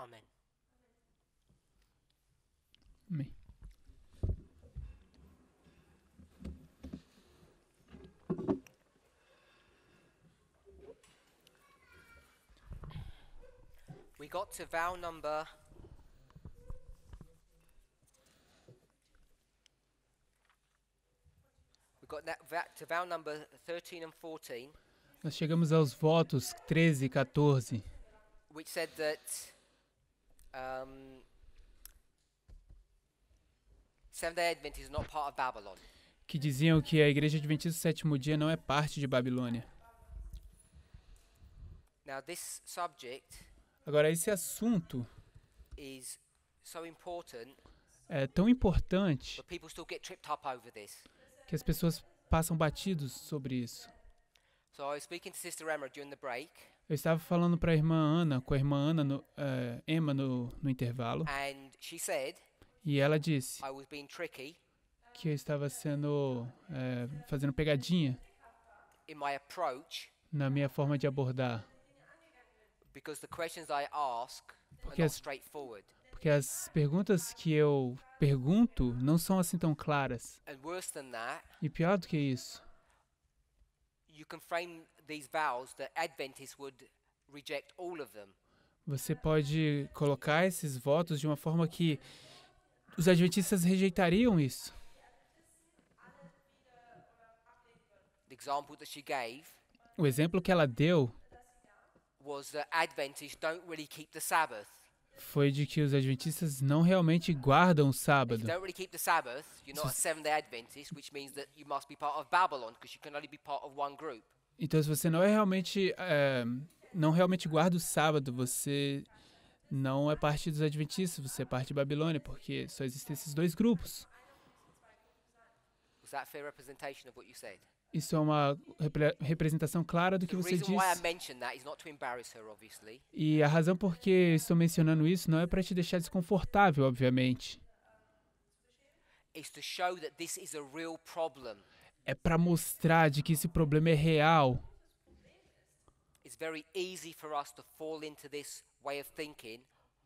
Amen. Amém. We got to vow number to vow number 13 and 14, Nós chegamos aos votos 13 e 14, which said that Seventh-day Adventist is not part of Babylon. que diziam que a Igreja Adventista do Sétimo Dia não é parte de Babilônia. Now, this subject Agora, esse assunto is so important, é tão importante but people still get tripped up over this. que as pessoas passam batidos sobre isso. So I was speaking to Sister Emma during the break, Eu estava falando para a irmã Ana, com a irmã Ana, Emma no intervalo, and she said e ela disse I was being tricky que eu estava fazendo pegadinha in my approach na minha forma de abordar, because the questions I ask are Porque not as- straightforward. porque as perguntas que eu pergunto não são assim tão claras. And worse than that, E pior do que isso, you can frame these vows that Adventists would reject all of them. você pode colocar esses votos de uma forma que os adventistas rejeitariam isso. The example that she gave O exemplo que ela deu was that Adventists don't really keep the Sabbath. foi de que os adventistas não realmente guardam o If you sábado. don't really keep the Sabbath, you're not a Seventh-day Adventist, which means that you must be part of Babylon, because you can only be part of one group. Então, se você não realmente guarda o sábado, você não é parte dos adventistas, você é parte de Babilônia, porque só existem esses dois grupos. Was that a fair representation of what you said? Isso é uma representação clara do que The você reason why I disse. mentioned that is not to embarrass her, obviously. E a razão por que estou mencionando isso não é para te deixar desconfortável, obviamente. It's to show that this is a real problem. É para mostrar de que esse problema é real. It's very easy for us to fall into this way of thinking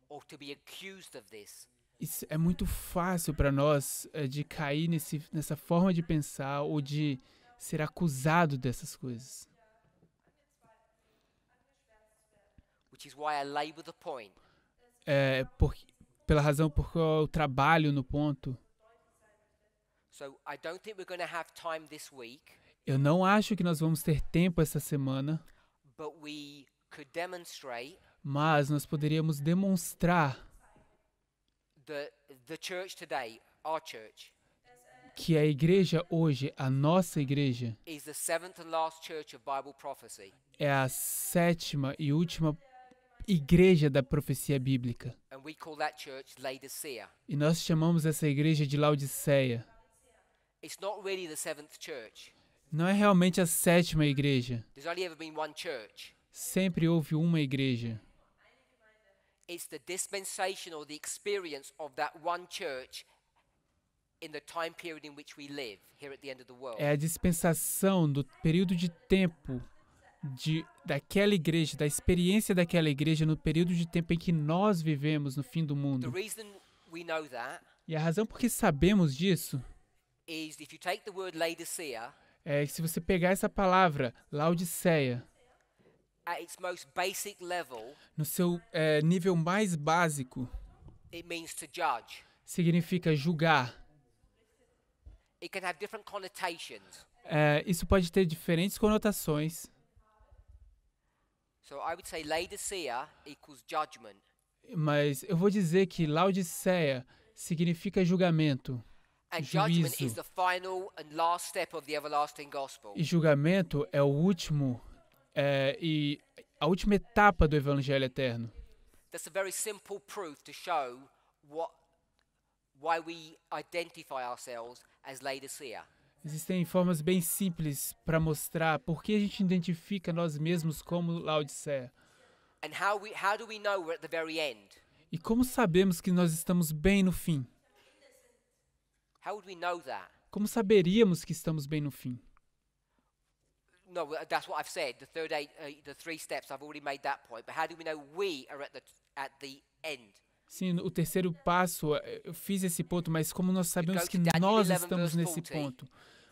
or to be accused of this. Isso é muito fácil para nós de cair nessa forma de pensar ou de ser acusado dessas coisas. Which is why I labor the point. Pela razão por qual eu trabalho no ponto. So I don't think we're going to have time this week, Eu não acho que nós vamos ter tempo essa semana, but we could demonstrate mas nós poderíamos demonstrar that the church today, our church, que a igreja hoje, a nossa igreja, is the seventh and last church of Bible prophecy. é a sétima e última igreja da profecia bíblica. And we call that church Laodicea. E nós chamamos essa igreja de Laodiceia. It's not really the seventh church. Não é realmente a sétima igreja. There's only ever been one church. Sempre houve uma igreja. It's the dispensation or the experience of that one church in the time period in which we live here at the end of the world. É a dispensação do período de tempo daquela igreja, da experiência daquela igreja no período de tempo em que nós vivemos no fim do The mundo. reason we know that E a razão por que sabemos disso is if you take the word Laodicea, é que se você pegar essa palavra, Laodiceia, at its most basic level, no seu nível mais básico, it means to judge. significa julgar. It can have different connotations. Isso pode ter diferentes conotações, So I would say Laodicea equals judgment. mas eu vou dizer que Laodiceia significa julgamento. And judgment Juízo. is the final and last step of the everlasting gospel. E julgamento é o último e a última etapa do Evangelho Eterno. That's a very simple proof to show why we identify ourselves as Laodicea. Existem formas bem simples para mostrar por que a gente identifica nós mesmos como Laodiceia. And how do we know we're at the very end? E como sabemos que nós estamos bem no fim? How would we know that? Como saberíamos que estamos bem no fim? No, that's what I've said. The three steps. I've already made that point. But how do we know we are at the end? Sim, o terceiro passo, eu fiz esse ponto, mas como nós sabemos go que to Daniel nós 11, estamos verse nesse 40. ponto,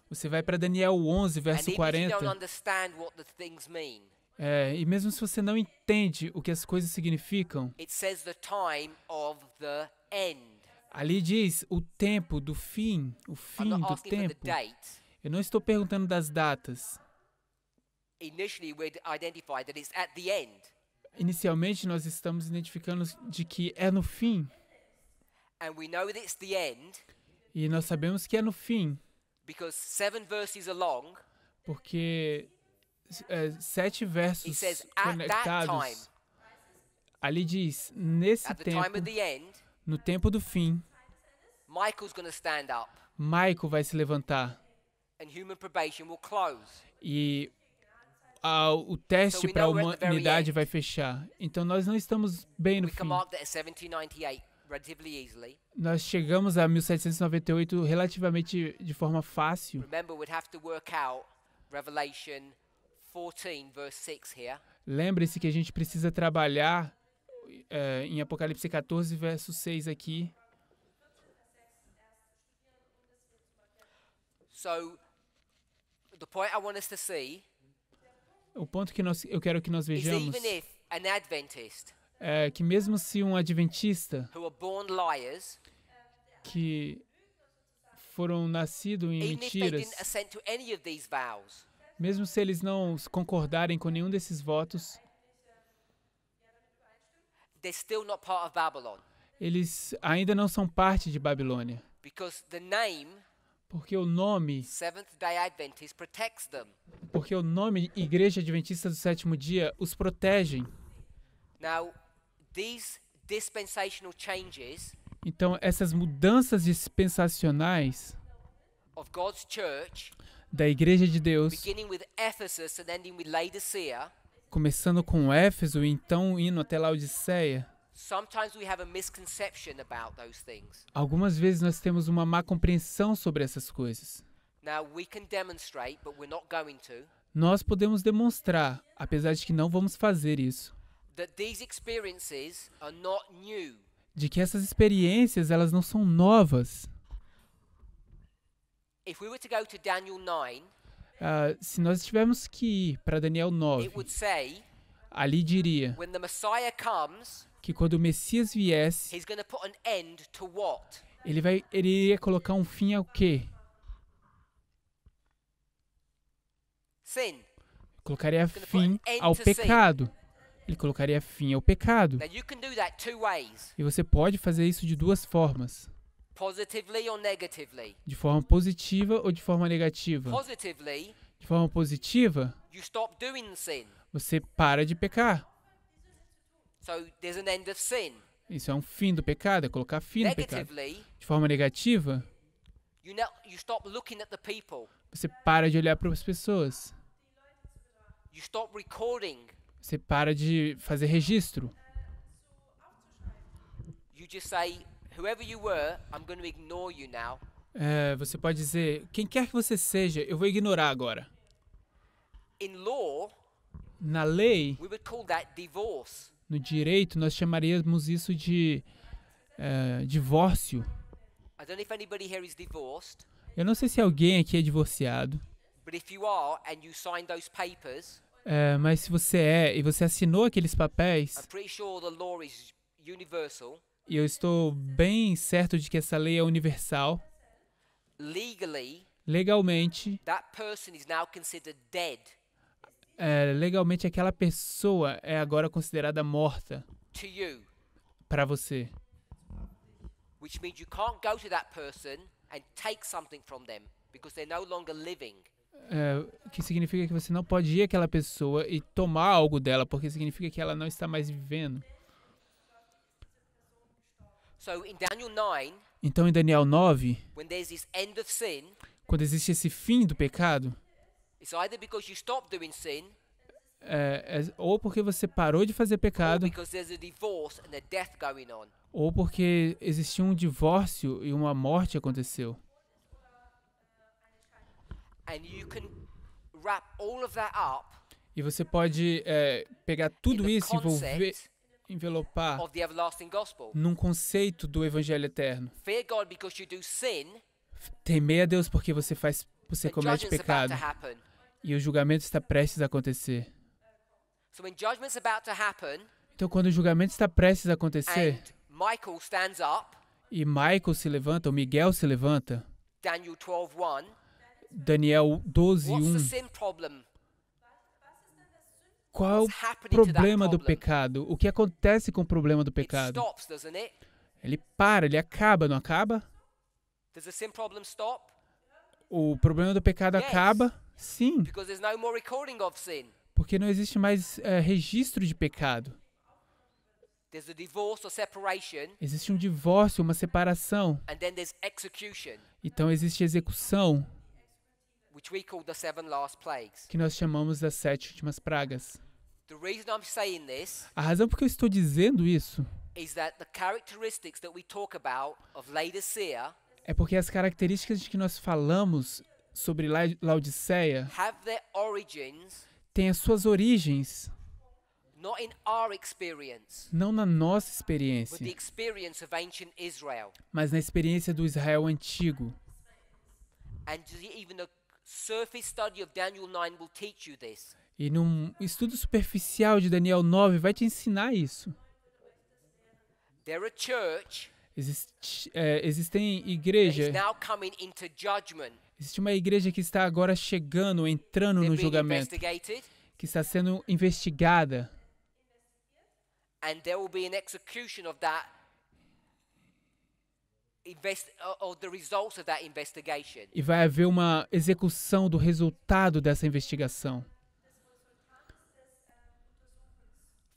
você vai para Daniel 11, And verso even if you don't 40, understand what the things mean, e mesmo se você não entende o que as coisas significam, it says the time of the end. ali diz o tempo do fim, o I'm fim not do asking for the tempo. date. Eu não estou perguntando das datas. Initially, we'd identified that it's at the end. Inicialmente, nós estamos identificando de que é no fim. And we know that it's the end E nós sabemos que é no fim, because 7 verses along, porque 7 it versos says at that time, conectados, ali diz, nesse at the time tempo, of the end, no tempo do fim, Michael's going to stand up Michael vai se levantar and human probation will close. e o teste So we para a know we're at the very humanidade end. vai fechar. Então nós não estamos bem no We can fim. mark that at 1798 relatively easily. Nós chegamos a 1798 relativamente de forma fácil. Remember, we'd have to work out Revelation 14, verse 6 here. Lembre-se que a gente precisa trabalhar em Apocalipse 14, verso 6 aqui. So, the point I want us to see O ponto que eu quero que nós is vejamos even if an Adventist é que mesmo se um adventista who are born liars, que foram nascidos em even if they mentiras, didn't assent to any of these vows, mesmo se eles não concordarem com nenhum desses votos, they're still not part of Babylon. eles ainda não são parte de Babilônia. Because the name Porque o nome, Seventh-day Adventist protects them. porque o nome Igreja Adventista do Sétimo Dia os protegem. Now, these dispensational changes Então, essas mudanças dispensacionais of God's church, da Igreja de Deus, beginning with Ephesus and ending with Laodicea, começando com Éfeso e então indo até Laodiceia, sometimes we have a misconception about those things. algumas vezes nós temos uma má compreensão sobre essas coisas. Now, we can demonstrate, but we're not going to, Nós podemos demonstrar, apesar de que não vamos fazer isso, that these experiences are not new. de que essas experiências elas não são novas. If we were to go to Daniel 9, Se nós tivermos que ir para Daniel 9, it would say, ali diria when the Messiah comes, que quando o Messias viesse, he's going to put an end to what? ele iria colocar um fim ao quê? Sin. Colocaria put fim an end ao to sin. pecado. Ele colocaria fim ao pecado. Now, you can do that two ways, E você pode fazer isso de duas formas. positively or negatively. De forma positiva ou de forma negativa. Positively, De forma positiva, you stop doing sin. você para de pecar. So there's an end of sin. Isso é um fim do pecado, é colocar fim no pecado. Negatively, De forma negativa, you stop looking at the people. você para de olhar para as pessoas. You stop recording. Você para de fazer registro. You just say, whoever you were, I'm going to ignore you now. Você pode dizer, quem quer que você seja, eu vou ignorar agora. In law, Na lei, we would call that divorce. no direito, nós chamaríamos isso de divórcio. I don't know if anybody here is divorced, Eu não sei se alguém aqui é divorciado, but if you are and you signed those papers, mas se você é e você assinou aqueles papéis, I'm pretty sure the law is universal. e eu estou bem certo de que essa lei é universal, Legally, legalmente, that person is now considered dead legalmente aquela pessoa é agora considerada morta to you, para você. which means you can't go to that person and take something from them because they're no longer living. Que significa que você não pode ir àquela pessoa e tomar algo dela, porque significa que ela não está mais vivendo. So in Daniel 9, Então, em Daniel 9, when there's this end of sin, quando existe esse fim do pecado, it's either because you stop doing sin ou porque você parou de fazer or pecado, because there's a divorce and a death going on. ou porque existiu um divórcio e uma morte aconteceu. And you can wrap all of that up E você pode pegar in tudo the isso, concept envelopar of the everlasting gospel. num conceito do Evangelho eterno. Fear God because you do sin, Temer a Deus porque você the comete judgment's about pecado to happen. e o julgamento está prestes a acontecer. So when judgment's about to happen, Então, quando o julgamento está prestes a acontecer and Michael stands up, e Michael se levanta, ou Miguel se levanta, Daniel 12:1, Daniel 12, what's the 1, sin problem? qual é o What's happening to that problema do problem? pecado? O que acontece com o problema do It pecado? stops, doesn't it? Ele para, ele acaba, não acaba? Does the sin problem stop? O problema do pecado Yes. acaba? Sim, Because there's no more recording of sin. porque não existe mais registro de pecado. There's a divorce or separation, Existe um divórcio, uma separação. and then there's execution, Então existe execução, which we call the 7 last plagues. que nós chamamos das 7 últimas pragas. The reason I'm saying this A razão por que eu estou dizendo isso is that the characteristics that we talk about of Laodicea é porque as características de que nós falamos sobre Laodiceia have their origins têm as suas origens not in our experience, não na nossa but the experiência, experience of ancient Israel. mas na experiência do Israel antigo. And even a surface study of Daniel 9 will teach you this. E num estudo superficial de Daniel 9 vai te ensinar isso. They're a church Existem that igrejas, is now coming into judgment. existe uma igreja que está agora chegando, entrando They're no being julgamento, investigated, que está sendo investigada. and there will be an execution of that of the results of that investigation. E vai haver uma execução do resultado dessa investigação,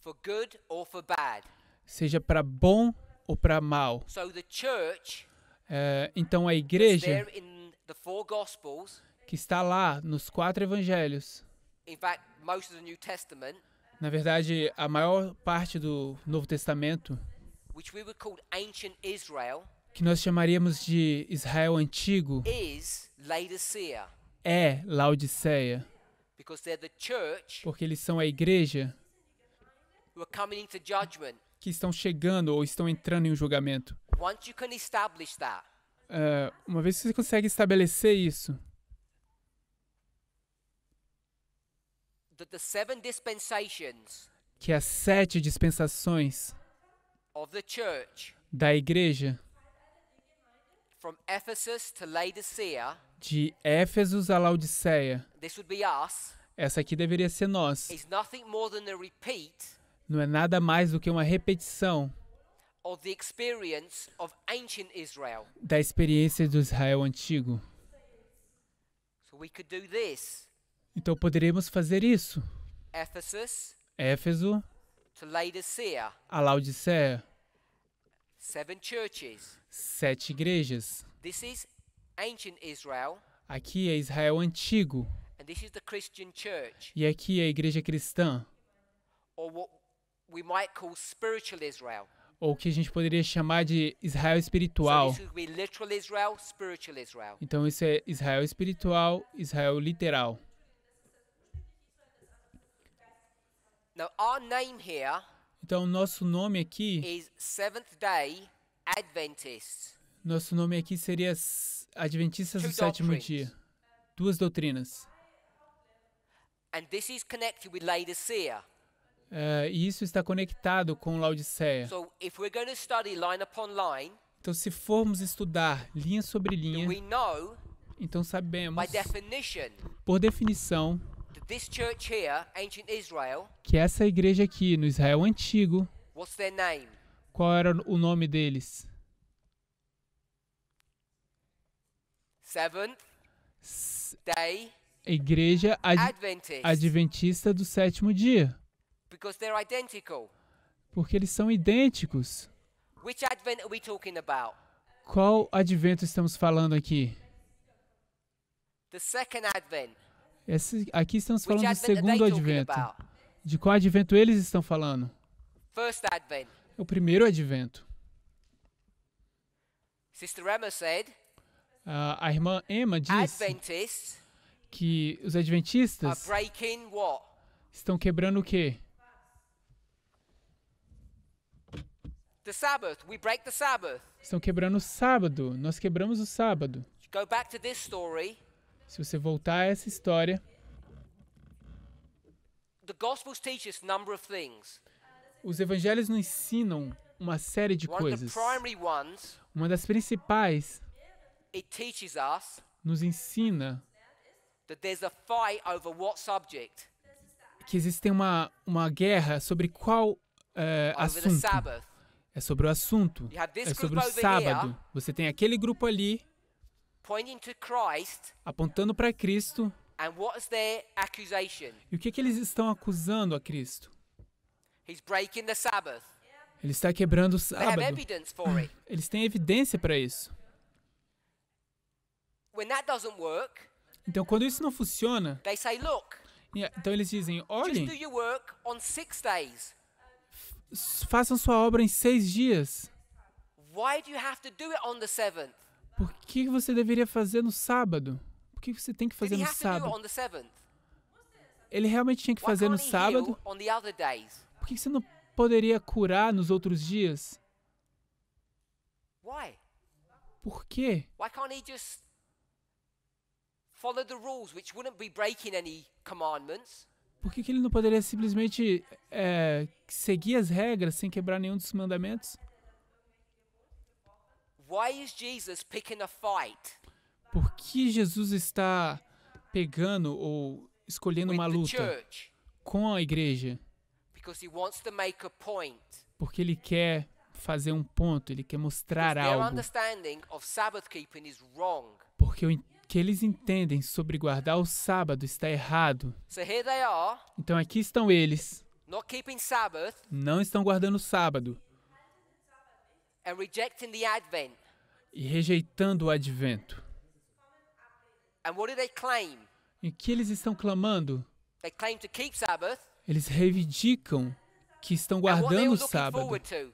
For good or for bad. seja para bom ou para mal. So the church Então a is igreja there in the 4 Gospels, que está lá nos 4 evangelhos, in fact, most of the New Testament, na verdade a maior parte do Novo Testamento, which we would call ancient Israel, que nós chamaríamos de Israel antigo, is Laodicea, é Laodiceia, because they're the church porque eles são a igreja who are coming into judgment. que estão chegando ou estão entrando em um julgamento. Once you can establish that, Uma vez que você consegue estabelecer isso, that the 7 dispensations que as 7 dispensações of the church, da igreja, from Ephesus to Laodicea, de Éfesos a Laodiceia, this would be us, essa aqui deveria ser nós. is nothing more than a repeat Não é nada mais do que uma repetição of the experience of ancient Israel. da experiência do Israel antigo. So we could do this. Então poderíamos fazer isso. Ephesus Éfeso to Laodicea, a Laodiceia, 7 churches. 7 igrejas. This is ancient Israel, Aqui é Israel antigo and this is the Christian church, e aqui é a igreja cristã, or what we might call spiritual Israel. ou que a gente poderia chamar de Israel So espiritual. this would be literal Israel, spiritual Israel. Então isso é Israel espiritual, Israel literal. Now our name here Então nosso nome aqui, is Seventh-day Adventists. seria Adventistas do Two sétimo doctrines. dia. 2 doutrinas. And this is connected with Laodicea. E isso está conectado com Laodiceia. So if we're going to study line upon line, Então, se formos estudar linha sobre then linha, we know então sabemos, by definition por definição, that this church here, ancient Israel, que essa igreja aqui, no Israel antigo, what's their name? qual era o nome deles? Seventh-day Igreja Adventists. Adventista do sétimo dia. Because they're identical. Porque eles são idênticos. Which Advent are we talking about? Qual advento estamos falando aqui? The second Advent. Aqui estamos Which falando do Advent are they segundo talking advento. about? De qual advento eles estão falando? First Advent. É o primeiro advento. Sister Emma said, A irmã Emma diz Adventists que os are adventistas breaking what? estão quebrando o quê? The Sabbath. We break the Sabbath. Estão quebrando o sábado. Nós quebramos o sábado. Go back to this story. Se você voltar a essa história, The Gospels teach us a number of things. os evangelhos nos ensinam uma série de One of the coisas. primary ones, Uma das principais it teaches us nos ensina that there's a fight over what subject? que existe uma guerra sobre qual Over the assunto. Sabbath. É sobre o assunto. You have this É group sobre o over sábado. here Você tem aquele grupo ali pointing to Christ, apontando para Cristo. and what is their accusation? E o que eles estão acusando a Cristo? He's breaking the Sabbath. Ele está quebrando o They have sábado. evidence for it. Eles têm evidência para isso. When that doesn't work, Então, quando isso não funciona, they say, look, então eles dizem: just do olhem, your work on 6 days. façam sua obra em 6 dias. Why do you have to do it on the 7th? Por que você deveria fazer no sábado? Por que você tem que Did fazer he no have to do it sábado? on the 7th? Ele realmente tinha que Why fazer no can't he sábado? heal on the other days? Por que você não poderia curar nos outros dias? Why? Por quê? Why can't he just follow the rules, which wouldn't be breaking any commandments? Por que ele não poderia simplesmente seguir as regras sem quebrar nenhum dos mandamentos? Why is Jesus picking a fight Por que Jesus está pegando ou escolhendo with uma the luta church? com a igreja? Because he wants to make a point. Porque ele quer fazer um ponto, ele quer mostrar Their algo. understanding of Sabbath keeping is wrong. Porque o que eles entendem sobre guardar o sábado está errado. So here they are, Então aqui estão eles, not keeping Sabbath não estão guardando o sábado and rejecting the Advent. e rejeitando o advento. And what do they claim? E o que eles estão clamando? They claim to keep Sabbath. Eles reivindicam que estão And what they guardando were o looking sábado. forward to?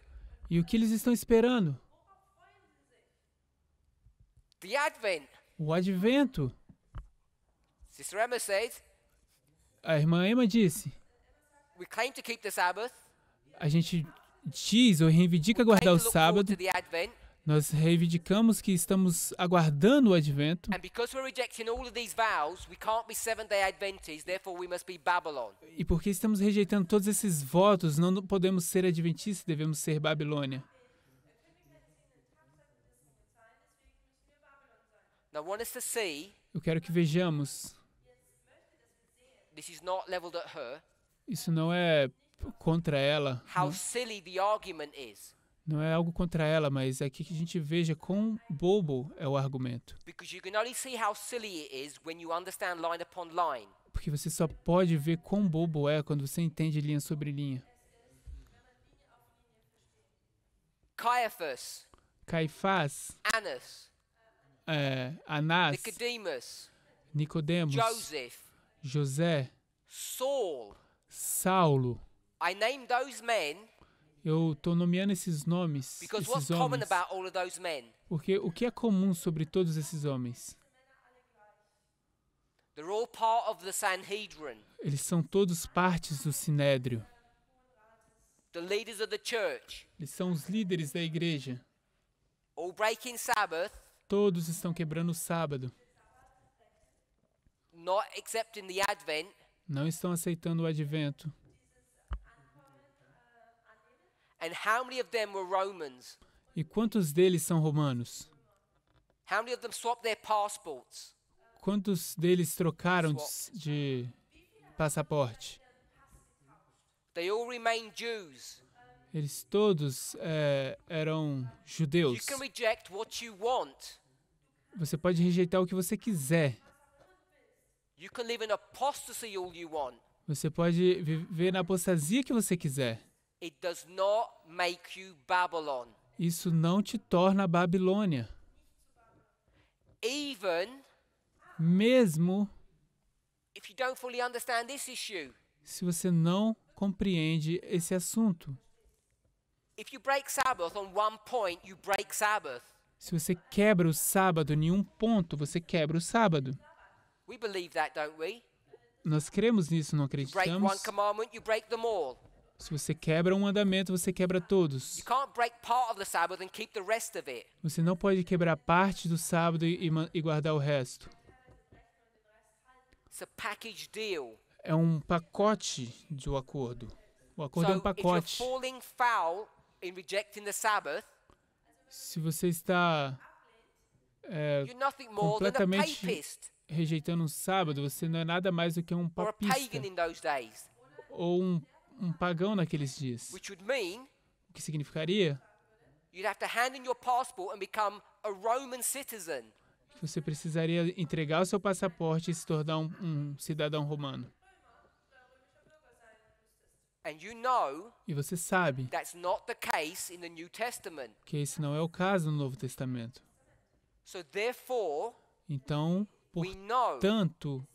E o que eles estão esperando? The Advent. O advento. Sister Emma said, A irmã Emma disse, we claim to keep the Sabbath. a gente diz ou reivindica Claim guardar o to look forward sábado, to the Advent. nós reivindicamos que estamos aguardando o advento, And because we're rejecting all of these vows, we can't be Seventh-day Adventists, therefore we must be Babylon. e porque estamos rejeitando todos esses votos, não podemos ser adventistas, devemos ser Babilônia. Now I want us to see, Eu quero que vejamos, this is not leveled at her, isso não é contra ela, how silly the argument is. não é algo contra ela, mas é aqui que a gente veja quão bobo é o argumento. Because you can only see how silly it is when you understand line upon line. Porque você só pode ver quão bobo é quando você entende linha sobre linha. Caiaphas, Caifás, Annas, Anás, Nicodemus, Nicodemos, Joseph, José, Saul. Saulo. I named those men Eu estou nomeando esses nomes, because what's esses common homens, about all of those men? porque o que é comum sobre todos esses homens? They're all part of the Sanhedrin, Eles são todos partes do Sinédrio. the leaders of the church, Eles são os líderes da igreja. all breaking Sabbath, Todos estão quebrando o sábado. not accepting the Advent, Não estão aceitando o advento. and how many of them were Romans? E quantos deles são romanos? How many of them swapped their passports? Quantos deles trocaram de passaporte? They all remained Jews. Eles todos eram You judeus. can reject what you want. Você pode rejeitar o que você quiser. You can live in apostasy all you want. Você pode viver na apostasia que você quiser. It does not make you Babylon. Isso não te torna Babilônia. Even Mesmo if you don't fully understand this issue. se você não compreende esse assunto. If you break Sabbath on one point, you break Sabbath. Se você quebra o sábado em um ponto, você quebra o sábado. We believe that, don't we? Nós cremos nisso, não You break one acreditamos? commandment, you break them all. Se você quebra um mandamento, você quebra todos. You can't break part of the Sabbath and keep the rest of it. Você não pode quebrar parte do sábado e guardar o resto. It's a package deal. É um pacote do acordo. O acordo é um So if you're pacote. falling foul in rejecting the Sabbath, Se você está you're nothing more than a completamente papist rejeitando o sábado, você não é nada mais do que um or a papista pagan in those days, ou um pagão naqueles dias. which would mean O que significaria you'd have to hand in your passport and become a Roman citizen. que você precisaria entregar o seu passaporte e se tornar um cidadão romano. And you know E você sabe that's not the case in the New Testament. que esse não é o caso no Novo Testamento. So therefore, Então, we know portanto,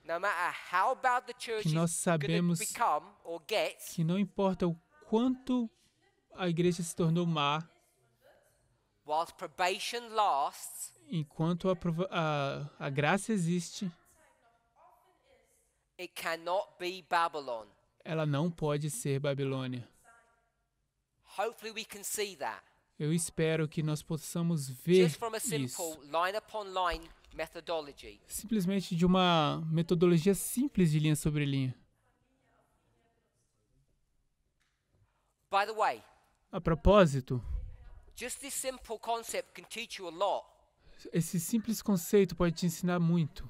no matter how bad the church que nós is going sabemos to become or get, que não importa o quanto a igreja se tornou má, whilst probation lasts, enquanto a graça existe, it cannot be Babylon. ela não pode ser Babilônia. Hopefully we can see that. Eu espero que nós possamos ver Just from a simple isso. line upon line methodology. Simplesmente de uma metodologia simples de linha sobre linha. By the way, A propósito, just this simple concept can teach you a lot. esse simples conceito pode te ensinar muito.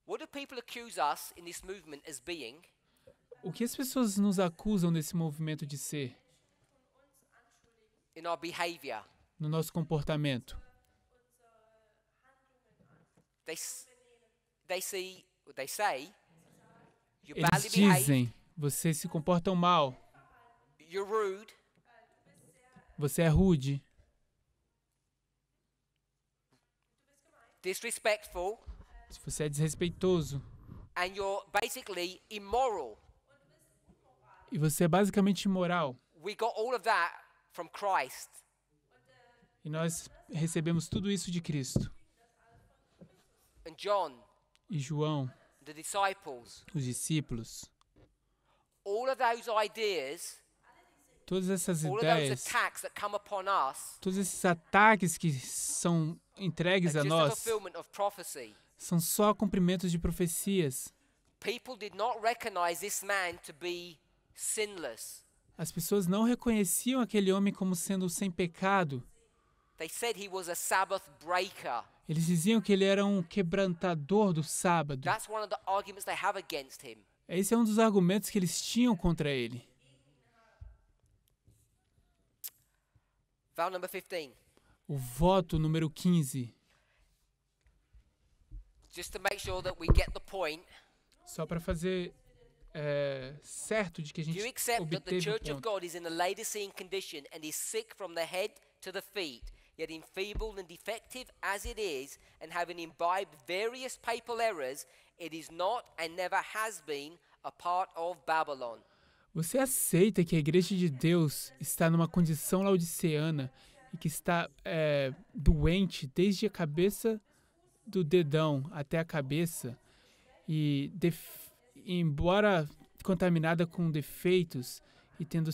What do people accuse us in this movement as being? O que as pessoas nos acusam nesse movimento de ser, In our behavior. no nosso comportamento? They say, you Eles badly behave, dizem, vocês se comportam mal, you're rude, você é rude, disrespectful, você é desrespeitoso and you're basically immoral. e você é basicamente imoral. We got all of that from Christ. E nós recebemos tudo isso de Cristo. And John, E João, the disciples, os discípulos, all of those ideas, todas essas all of those ideias, attacks that come upon us todos esses ataques que são entregues are a just a nós, fulfillment of prophecy. são só cumprimentos de profecias. People did not recognize this man to be sinless. As pessoas não reconheciam aquele homem como sendo sem pecado. They said he was a Sabbath breaker. Eles diziam que ele era um quebrantador do sábado. That's one of the arguments they have against him. Esse é um dos argumentos que eles tinham contra ele. Vow number 15. O voto número 15. Just to make sure that we get the point, Só para fazer certo de que a do you gente accept that the obteve o church of ponto. God is in a Laodicean condition and is sick from the head to the feet, yet enfeebled and defective as it is, and having imbibed various papal errors, it is not and never has been a part of Babylon? Você aceita que a igreja de Deus está numa condição laodiceana e que está doente desde a cabeça do dedão até a cabeça e embora contaminada com defeitos e tendo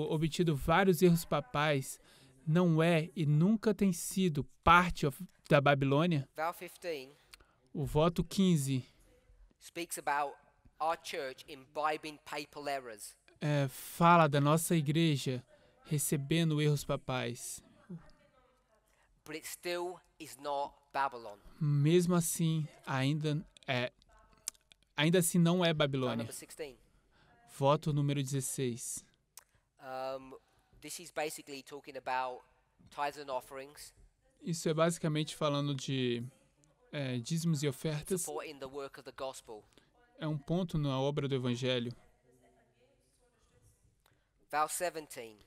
obtido vários erros papais, não é e nunca tem sido parte da Babilônia? Vow 15 O voto 15 speaks about our church imbibing papal errors. fala da nossa igreja recebendo erros papais. But it still is not Babylon. Mesmo assim, ainda assim não é Vow Babilônia. number 16. Voto número 16. This is basically talking about tithes and offerings, Isso é basicamente falando de dízimos e ofertas. supporting the work of the gospel. É um ponto na obra do Evangelho. Vow 17.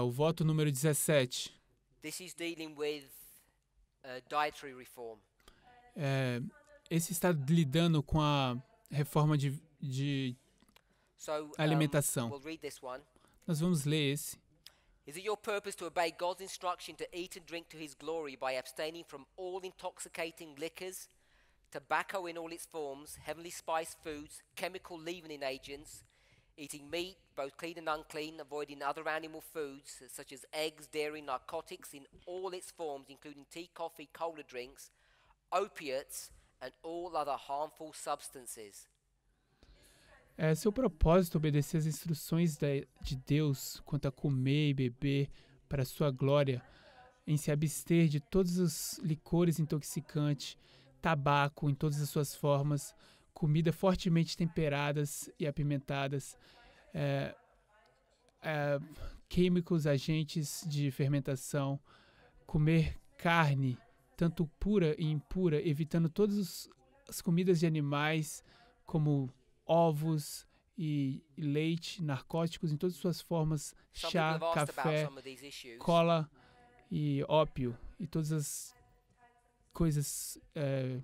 O voto número 17. This is dealing with dietary reform. Esse está lidando com a reforma de So alimentação. we'll read this one. Nós vamos ler esse. Is it your purpose to obey God's instruction to eat and drink to his glory by abstaining from all intoxicating liquors, tobacco in all its forms, heavenly spiced foods, chemical leavening agents, eating meat, both clean and unclean, avoiding other animal foods such as eggs, dairy, narcotics in all its forms, including tea, coffee, cola drinks, opiates, and all other harmful substances. É seu propósito obedecer às instruções de Deus quanto a comer e beber para a sua glória, em se abster de todos os licores intoxicantes, tabaco em todas as suas formas, comida fortemente temperadas e apimentadas, químicos, agentes de fermentação, comer carne, tanto pura e impura, evitando todas as comidas de animais, como ovos e leite, narcóticos em todas as suas formas, Some chá, people have asked about café, some of these issues. cola e ópio e todas as coisas All of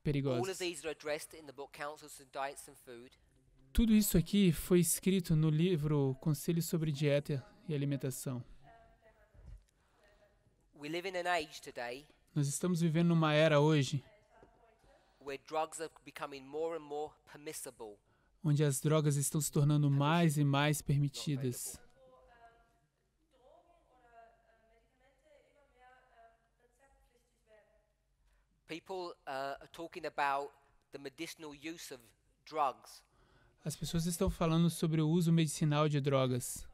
perigosas. these are addressed in the book Counsels on Diets and Food. Tudo isso aqui foi escrito no livro Conselhos sobre Dieta e Alimentação. We live in an age today Nós estamos vivendo numa era hoje where drugs are becoming more and more permissible. onde as drogas estão se tornando mais e mais permitidas. People are talking about the medicinal use of drugs, As pessoas estão falando sobre o uso medicinal de drogas,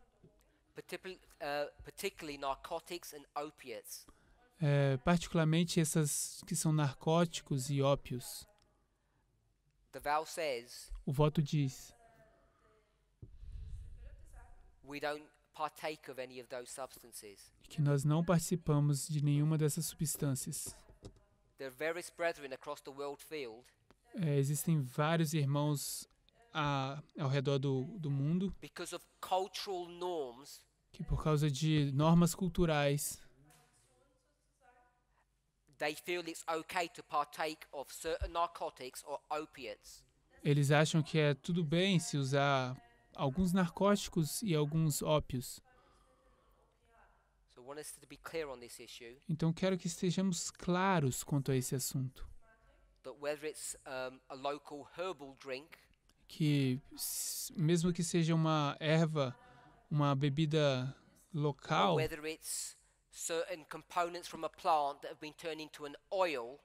particularly narcotics and opiates. particularmente essas que são narcóticos e ópios. The vow says O voto diz: we don't partake of any of those substances. que nós não participamos de nenhuma dessas substâncias. There are various brethren across the world field Existem vários irmãos ao redor do mundo because of cultural norms. que, por causa de normas culturais, They feel it's okay to partake of certain narcotics or opiates. eles acham que é tudo bem se usar alguns narcóticos e alguns ópios. So I want us to be clear on this issue, Então, quero que estejamos claros quanto a esse assunto. that whether it's a local herbal drink Que, mesmo que seja uma erva, uma bebida or local, whether it's certain components from a plant that have been turned into an oil,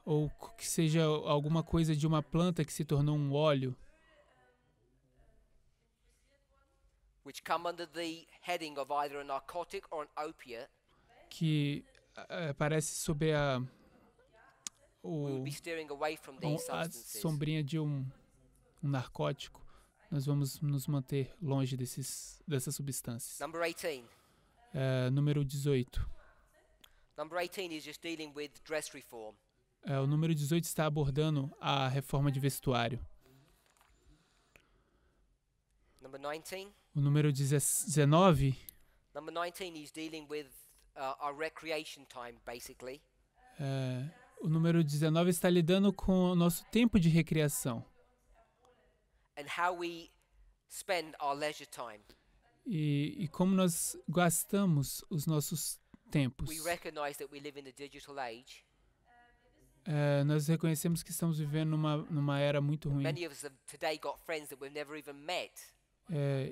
ou que seja alguma coisa de uma planta que se tornou um óleo, which come under the heading of either a narcotic or an opiate, que aparece sob we will o, be steering away from these a substances. sombrinha de um narcótico. Nós vamos nos manter longe dessas substâncias. Number 18. Número 18. Number 18 is just dealing with dress reform. O número 18 está abordando a reforma de vestuário. Number 19. O número 19, Number 19 is dealing with our recreation time, basically. o número 19 está lidando com o nosso tempo de recreação And how we spend our leisure time. e como nós gastamos os nossos tempos. We recognize that we live in the digital age. Nós reconhecemos que estamos vivendo numa era muito ruim. Many of us have today got friends that we've never even met.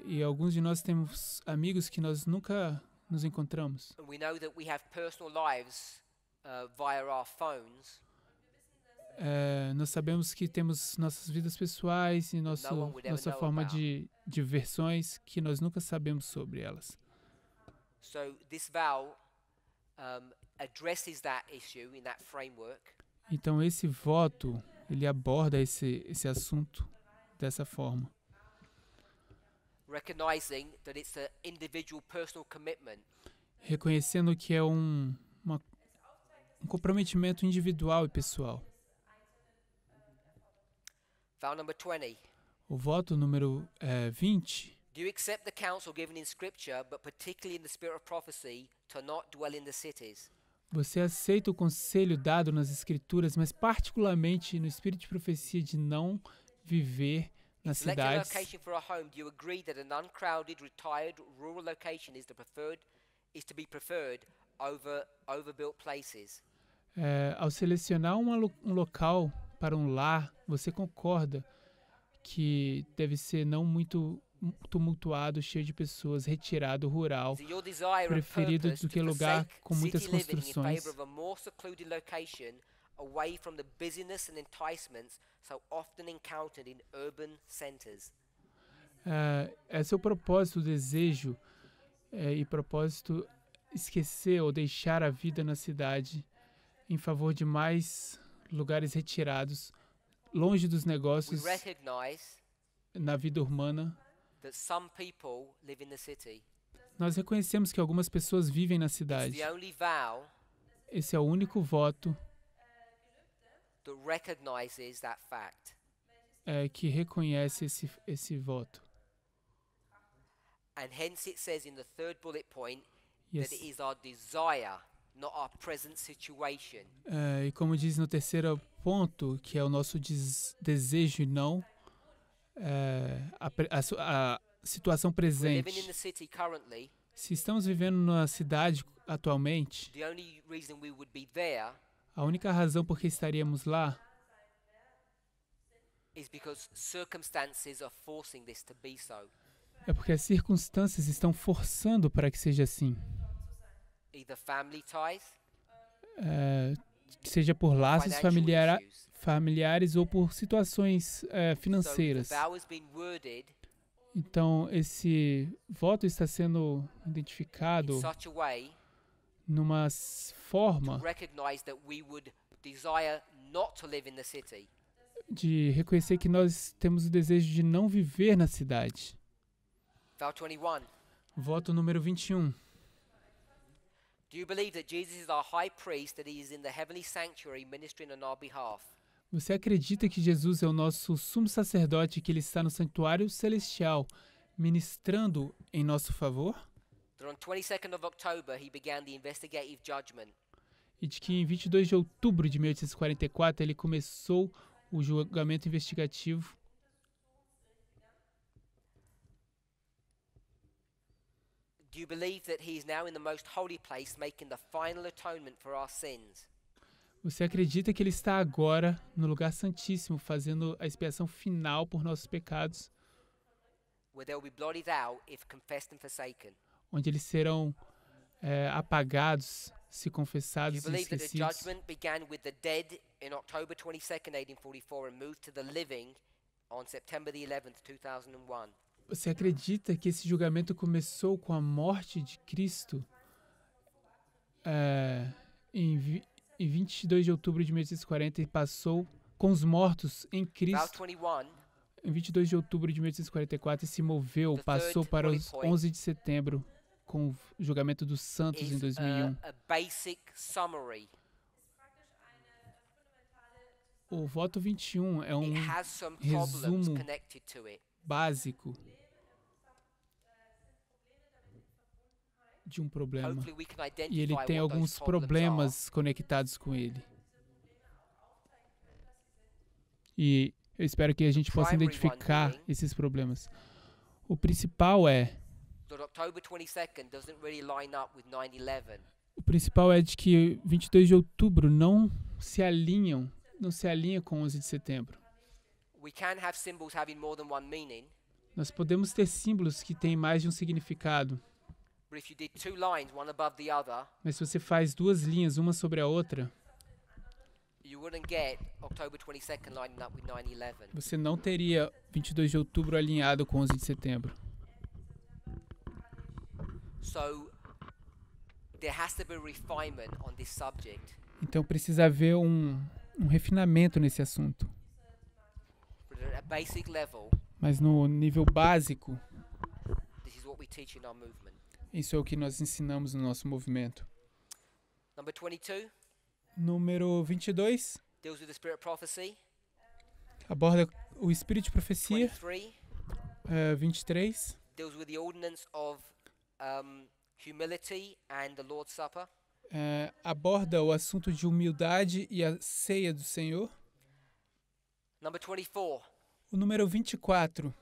E alguns de nós temos amigos que nós nunca nos encontramos. And we know that we have personal lives via our phones. Nós sabemos que temos nossas vidas pessoais e No one would ever nossa know forma about. de diversões que nós nunca sabemos sobre elas. So this vow addresses that issue in that framework. Então esse voto, ele aborda esse assunto dessa forma, Recognizing that it's an individual personal commitment. reconhecendo que é um comprometimento individual e pessoal. Vow number 20. O voto número 20, Do you accept the counsel given in Scripture, but particularly in the spirit of prophecy, to not dwell in the cities? você aceita o conselho dado nas Escrituras, mas particularmente no espírito de profecia de não viver nas Select a cidades? location for a home. Do you agree that an uncrowded, retired, rural location is to be preferred over overbuilt places? Ao selecionar um local para um lar, você concorda que deve ser não muito tumultuado, cheio de pessoas, retirado, rural, Is it your desire and preferido purpose do que to lugar forsake com muitas city living in construções? favor of a more secluded location away from the busyness and enticements so often encountered in urban centers? É seu propósito, desejo e propósito esquecer ou deixar a vida na cidade em favor de mais lugares retirados, longe dos We negócios, recognize na vida urbana. that some people live in the city. Nós reconhecemos que algumas pessoas vivem na It's cidade. the only vow Esse é o único voto that recognizes that fact. que reconhece esse voto. And hence it says in the third bullet point E, that it is our desire, not our present situation. e como diz no terceiro ponto, que é o nosso desejo e não a situação We're living in presente. the city currently. Se estamos vivendo na cidade atualmente, The only reason we would be there a única razão por que estaríamos lá is because circumstances are forcing this to be so. é porque as circunstâncias estão forçando para que seja assim. Either family ties, Que seja por laços financial issues. familiares ou por situações So the financeiras. vow has been worded Então, esse voto está sendo in identificado such a way numa to forma recognize that we would desire not to live in the city. de reconhecer que nós temos o desejo de não viver na cidade. Vow 21. Voto número 21. Do you believe that Jesus is our high priest, that he is in the heavenly sanctuary ministering on our behalf? Você acredita que Jesus é o nosso sumo sacerdote, que ele está no santuário celestial, ministrando em nosso favor? That on 22nd of October he began the investigative judgment. E de que em 22 de outubro de 1844 ele começou o julgamento investigativo? Do you believe that he is now in the most holy place making the final atonement for our sins? Você acredita que ele está agora no lugar santíssimo, fazendo a expiação final por nossos pecados, Where they will be blotted out if confessed and forsaken? onde eles serão apagados, se Do you confessados e believe that the esquecidos? judgment began with the dead in October 22nd, 1844 and moved to the living on September the 11th, 2001? Você acredita que esse julgamento começou com a morte de Cristo em 22 de outubro de 1840 e passou com os mortos em Vow Cristo 21. em 22 de outubro de 1844 e se moveu, passou para os 11 de setembro com o julgamento dos santos em Is 2001. a basic summary. O voto 21 é um It has some problems resumo connected to it. básico de um problema. Hopefully we can E ele identify tem what those alguns problems are. problemas conectados com ele. E eu espero que a gente possa Primary identificar one being- esses problemas. O principal é That October 22nd doesn't really line up with 9/11. de que 22 de outubro não se alinha com 11 de setembro. We can have symbols having more than one meaning, Nós podemos ter símbolos que têm mais de um significado, but if you did two lines, one above the other, mas se você faz duas linhas, uma sobre a outra, you wouldn't get October 22nd lining up with 9/11. você não teria 22 de outubro alinhado com 11 de setembro. So there has to be refinement on this subject. Então precisa haver um refinamento nesse assunto. But at a basic level, Mas no nível básico, this is what we teach in our movement. isso é o que nós ensinamos no nosso movimento. Number 22 Número 22 deals with the spirit of prophecy. aborda o espírito de profecia. 23 23 deals with the ordinance of humility and the Lord's Supper. aborda o assunto de humildade e a ceia do Senhor. Number 24. O número 24.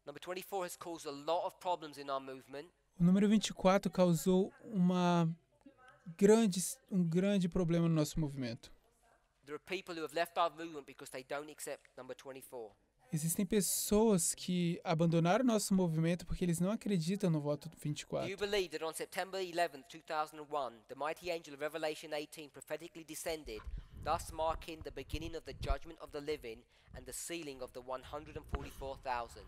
Number 24 has caused a lot of problems in our movement. O número 24 causou um grande problema no nosso movimento. There are people who have left our movement because they don't accept number 24. Existem pessoas que abandonaram o nosso movimento porque eles não acreditam no voto Do you 24. believe that on September 11th, 2001, the mighty angel of Revelation 18 prophetically descended, thus marking the beginning of the judgment of the living and the sealing of the 144,000?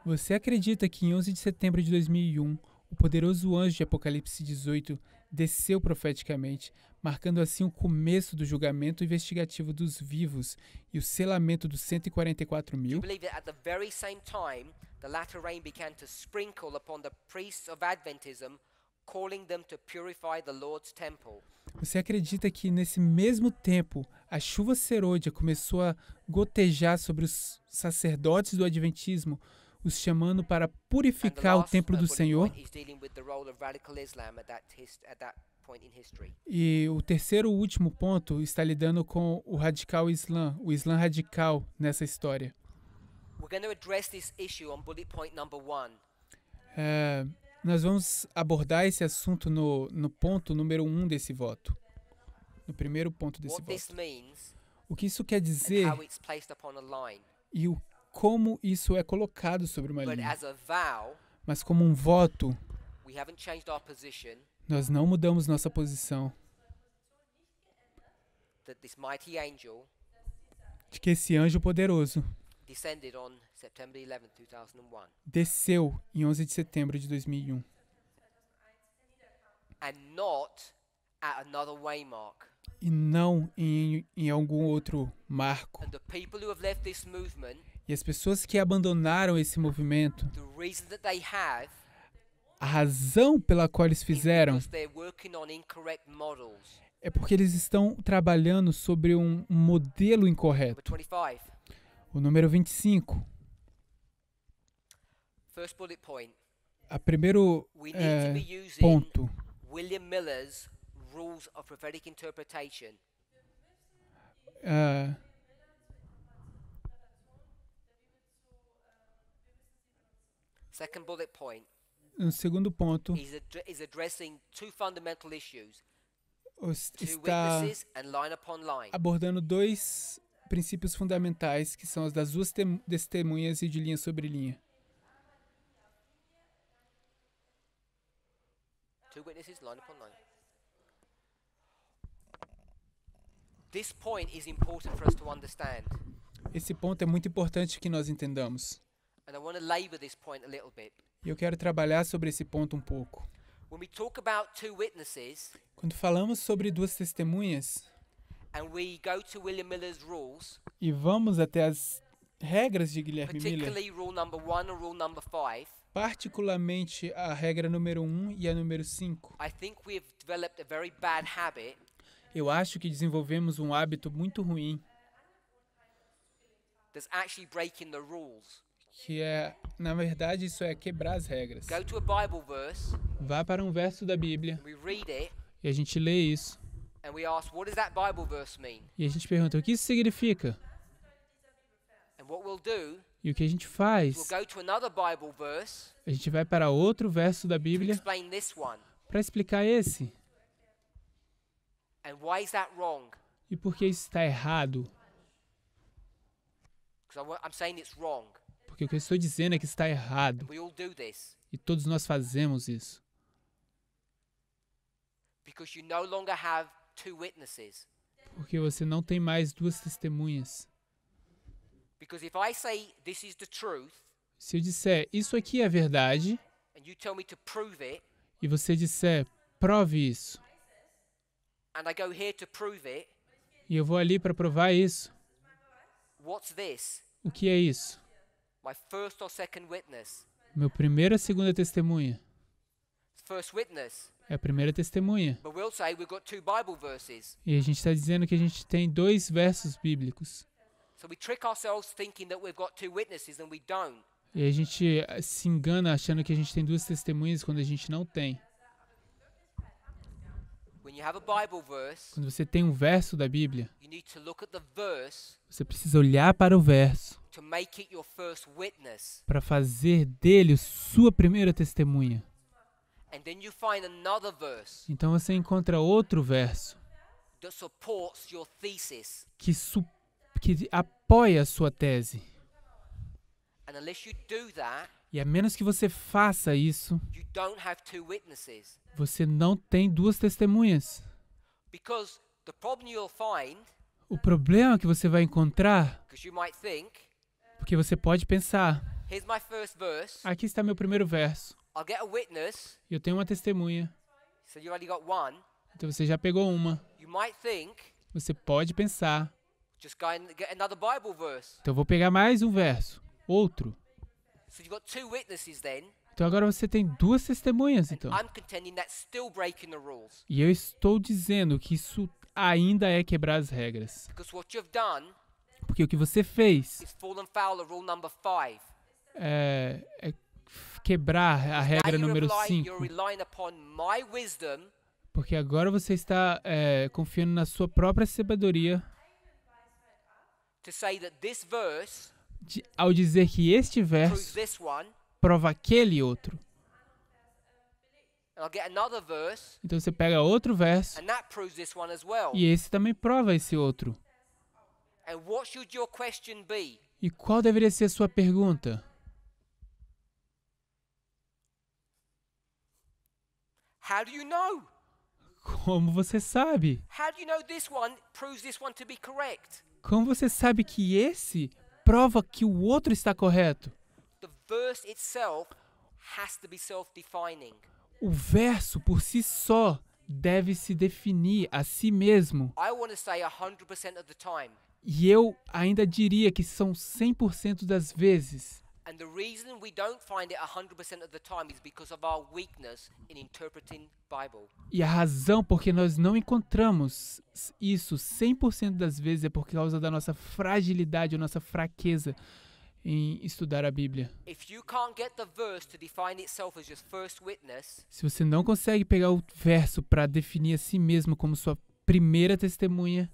Você acredita que em 11 de setembro de 2001, o poderoso anjo de Apocalipse 18 desceu profeticamente, marcando assim o começo do julgamento investigativo dos vivos e o selamento dos 144 Do you mil? believe that at the very same time, the latter rain began to sprinkle upon the priests of Adventism, calling them to purify the Lord's temple? Você acredita que nesse mesmo tempo a chuva serôdia começou a gotejar sobre os sacerdotes do Adventismo, os chamando para And the purificar o last templo do bullet Senhor? point is dealing with the role of radical Islam at that point in history. E o terceiro e último ponto está lidando com o radical Islã, o Islã radical nessa história. We're going to address this issue on bullet point number 1. Nós vamos abordar esse assunto no ponto número 1 desse voto. No primeiro ponto desse What this voto. means O que isso quer and dizer how it's placed upon a line. e como isso é colocado sobre uma But linha. as a vow, Mas como um voto, we haven't changed our position nós não mudamos nossa posição that this mighty angel de que esse anjo poderoso descended on September 11th, 2001, desceu em 11 de setembro de 2001 and not at another waymark. e não em algum outro marco. And the people who have left this movement, E as pessoas que abandonaram esse movimento, the reason that they have a razão pela qual eles is fizeram because they're working on incorrect models. é porque eles estão trabalhando sobre um modelo Number incorreto. 25. O número 25, First bullet point. a primeiro We need to be using ponto. William Miller's rules of prophetic interpretation. ah, Second bullet point no segundo ponto, is addressing two fundamental issues, two está witnesses and line upon line. abordando dois princípios fundamentais, que são as das duas testemunhas e de linha sobre linha. Two witnesses, line upon line. This point is important for us to understand, Esse ponto é muito importante que nós entendamos. and I want to labor this point a little bit. E eu quero trabalhar sobre esse ponto um pouco. When we talk about two witnesses Quando falamos sobre duas testemunhas and we go to William Miller's rules, e vamos até as regras de Guilherme Miller, particularly rule number 1 and rule number 5, particularmente a regra número 1 e a número 5, I think we have developed a very bad habit eu acho que desenvolvemos um hábito muito ruim, that's actually breaking the rules. que é, na verdade, isso é quebrar as regras. Go to a Bible verse, Vá para um verso da Bíblia we read it, e a gente lê isso. and we ask, what does that Bible verse mean? E a gente pergunta, o que isso significa? And what we'll do E o que a gente is faz? we'll go to another Bible verse A gente vai para outro verso da to Bíblia explain this one. para explicar esse. And why is that wrong? E por que isso está errado? Because I'm saying it's wrong. Porque o que eu estou dizendo é que está errado. We all do this E todos nós fazemos isso. because you no longer have two witnesses. Porque você não tem mais duas testemunhas. Because if I say this is the truth Se eu disser, isso aqui é verdade, and you tell me to prove it, e você disser, prove isso, and I go here to prove it, e eu vou ali para provar isso, what's this? o que é isso? My first or second witness? Meu primeira ou segunda testemunha? First witness. É a primeira testemunha. But we'll say we've got two Bible verses. E a gente está dizendo que a gente tem dois versos bíblicos. So we trick ourselves thinking that we've got two witnesses and we don't. E a gente se engana achando que a gente tem duas testemunhas quando a gente não tem. When you have a Bible verse, Quando você tem um verso da Bíblia, you need to look at the verse você precisa olhar para o verso to make it your first witness. para fazer dele sua primeira testemunha. And then you find another verse Então você encontra outro verso that supports your thesis. que apoia a sua tese. And unless you do that, E a menos que você faça isso, you don't have two witnesses. você não tem duas testemunhas. Because the problem you'll find, O problema que você vai encontrar, because you might think, porque você pode pensar, here's my first verse, aqui está meu primeiro verso, I'll get a witness, e eu tenho uma testemunha, so you already got one. então você já pegou uma. You might think, Você pode pensar, just go and get another Bible verse. então eu vou pegar mais um verso, outro. So you've got two witnesses then, Então agora você tem duas testemunhas, and então. I'm contending that's still breaking the rules. E eu estou dizendo que isso ainda é quebrar as regras. Because what you've done Porque o que você fez is fallen foul of rule number 5. é quebrar a regra número 5. You're relying upon my wisdom Porque agora você está confiando na sua própria sabedoria to say that this verse ao dizer que este proves verso this one, prova aquele outro. and I'll get another verse, Então você pega outro verso and that proves this one as well. e esse também prova esse outro. And what should your question be? E qual deveria ser a sua pergunta? How do you know? Como você sabe? How do you know this one proves this one to be correct? Como você sabe que esse prova que o outro está correto? The verse itself has to be self-defining. O verso por si só deve se definir a si mesmo. I want to say 100% of the time. E eu ainda diria que são 100% das vezes. And the reason we don't find it 100% of the time is because of our weakness in interpreting Bible. E a razão por que nós não encontramos isso 100% das vezes é por causa da nossa fragilidade, a nossa fraqueza em estudar a Bíblia. If you can't get the verse to define itself as your first witness, Se você não consegue pegar o verso para definir a si mesmo como sua primeira testemunha,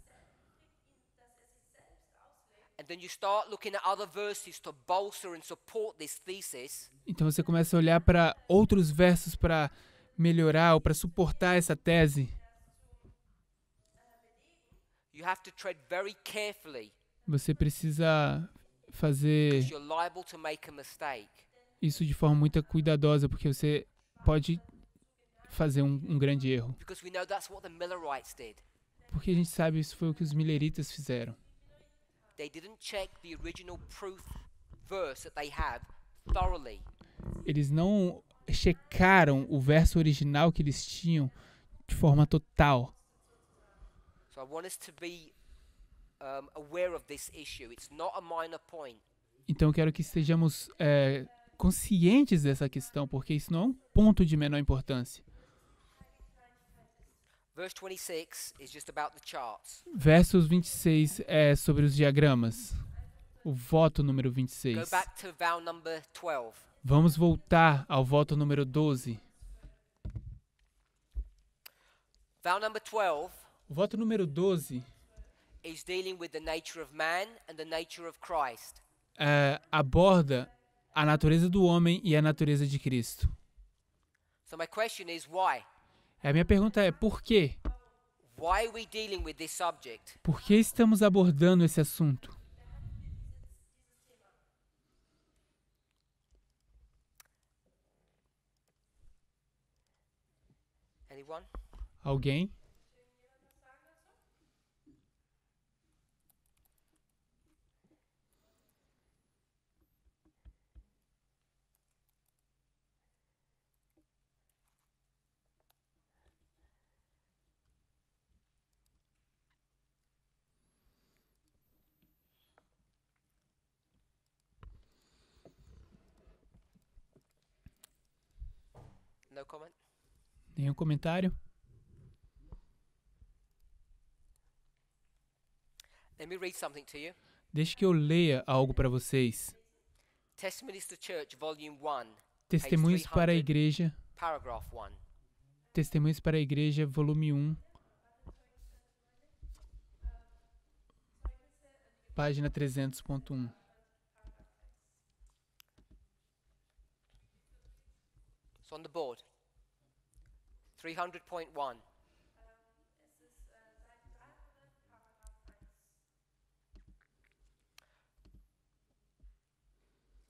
and then you start looking at other verses to bolster and support this thesis, então você começa a olhar para outros versos para melhorar ou para suportar essa tese. you have to tread very carefully Você precisa fazer because you're liable to make a mistake. isso de forma muito cuidadosa, porque você pode fazer um grande erro. Because we know that's what the Millerites did. Porque a gente sabe isso foi o que os mileritas fizeram. They didn't check the original proof verse that they have thoroughly. Eles não checaram o verso original que eles tinham de forma total. So I want us to be aware of this issue. It's not a minor point. Então eu quero que estejamos conscientes dessa questão, porque isso não é um ponto de menor importância. Verse 26 is just about the charts. Versos 26 é sobre os diagramas. O voto número Go 26. back to vow number 12. Vamos voltar ao voto número 12. Vow number 12 O voto número 12 is dealing with the nature of man and the nature of Christ. aborda a natureza do homem e a natureza de Cristo. So my question is why? A minha pergunta é por quê? Why are we dealing with this subject? Por que estamos abordando esse assunto? Anyone? Alguém? No comment? Nenhum comentário? Let me read something to you. Deixe que eu leia algo para vocês. Testimonies to Church, Volume 1, Testemunhos para a 300, Igreja. Paragraph 1. Testemunhos para a Igreja, volume 1. Página 300.1. It's on the board. 300.1.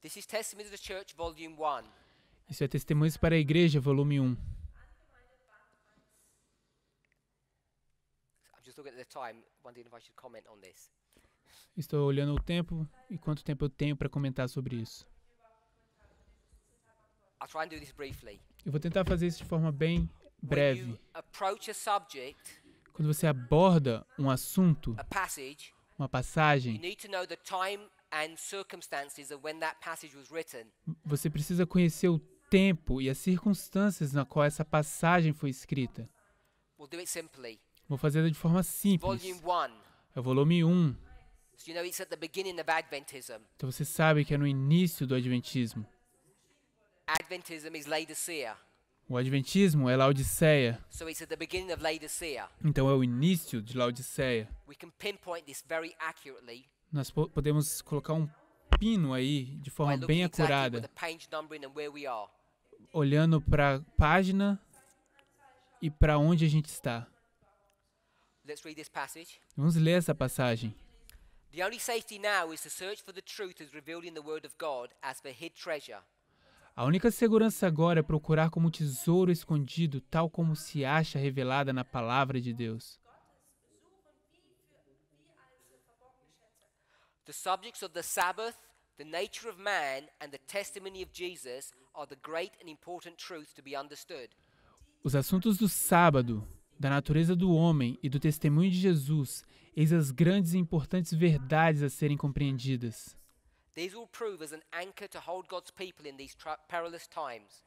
This is Testimony of the Church, Volume 1. Isso é Testemunhos para a Igreja, volume 1. I'm just looking at the time, wondering if I should comment on this. Estou olhando o tempo e quanto tempo eu tenho para comentar sobre isso. I'll try and do this briefly. Eu vou tentar fazer isso de forma bem When breve. you approach a subject, Quando você aborda um assunto, a passage, uma you passagem, need to know the time and circumstances of when that passage was written. você precisa conhecer o tempo e as circunstâncias na qual essa passagem foi escrita. We'll do it simply. Vou fazer de forma Volume simples. 1. É o volume 1. So you know it's at the beginning of Adventism. Então você sabe que é no início do Adventismo. Adventism is Laodicea. O Adventismo é Laodiceia. So it's at the beginning of Laodicea. Então é o início de Laodiceia. We can pinpoint this very accurately Nós podemos colocar um pino aí de by forma looking bem exactly at acurada, the page numbering and where we are. olhando para a página e para onde a gente está. Let's read this passage. Vamos ler essa passagem. The only safety now is to search for the truth as revealed in the Word of God as for hid treasure. A única segurança agora é procurar como tesouro escondido, tal como se acha revelada na palavra de Deus. The subjects of the Sabbath, the nature of man, and the testimony of Jesus are the great and important truths to be understood. Os assuntos do sábado, da natureza do homem e do testemunho de Jesus, eis as grandes e importantes verdades a serem compreendidas. These will prove as an anchor to hold God's people in these perilous times.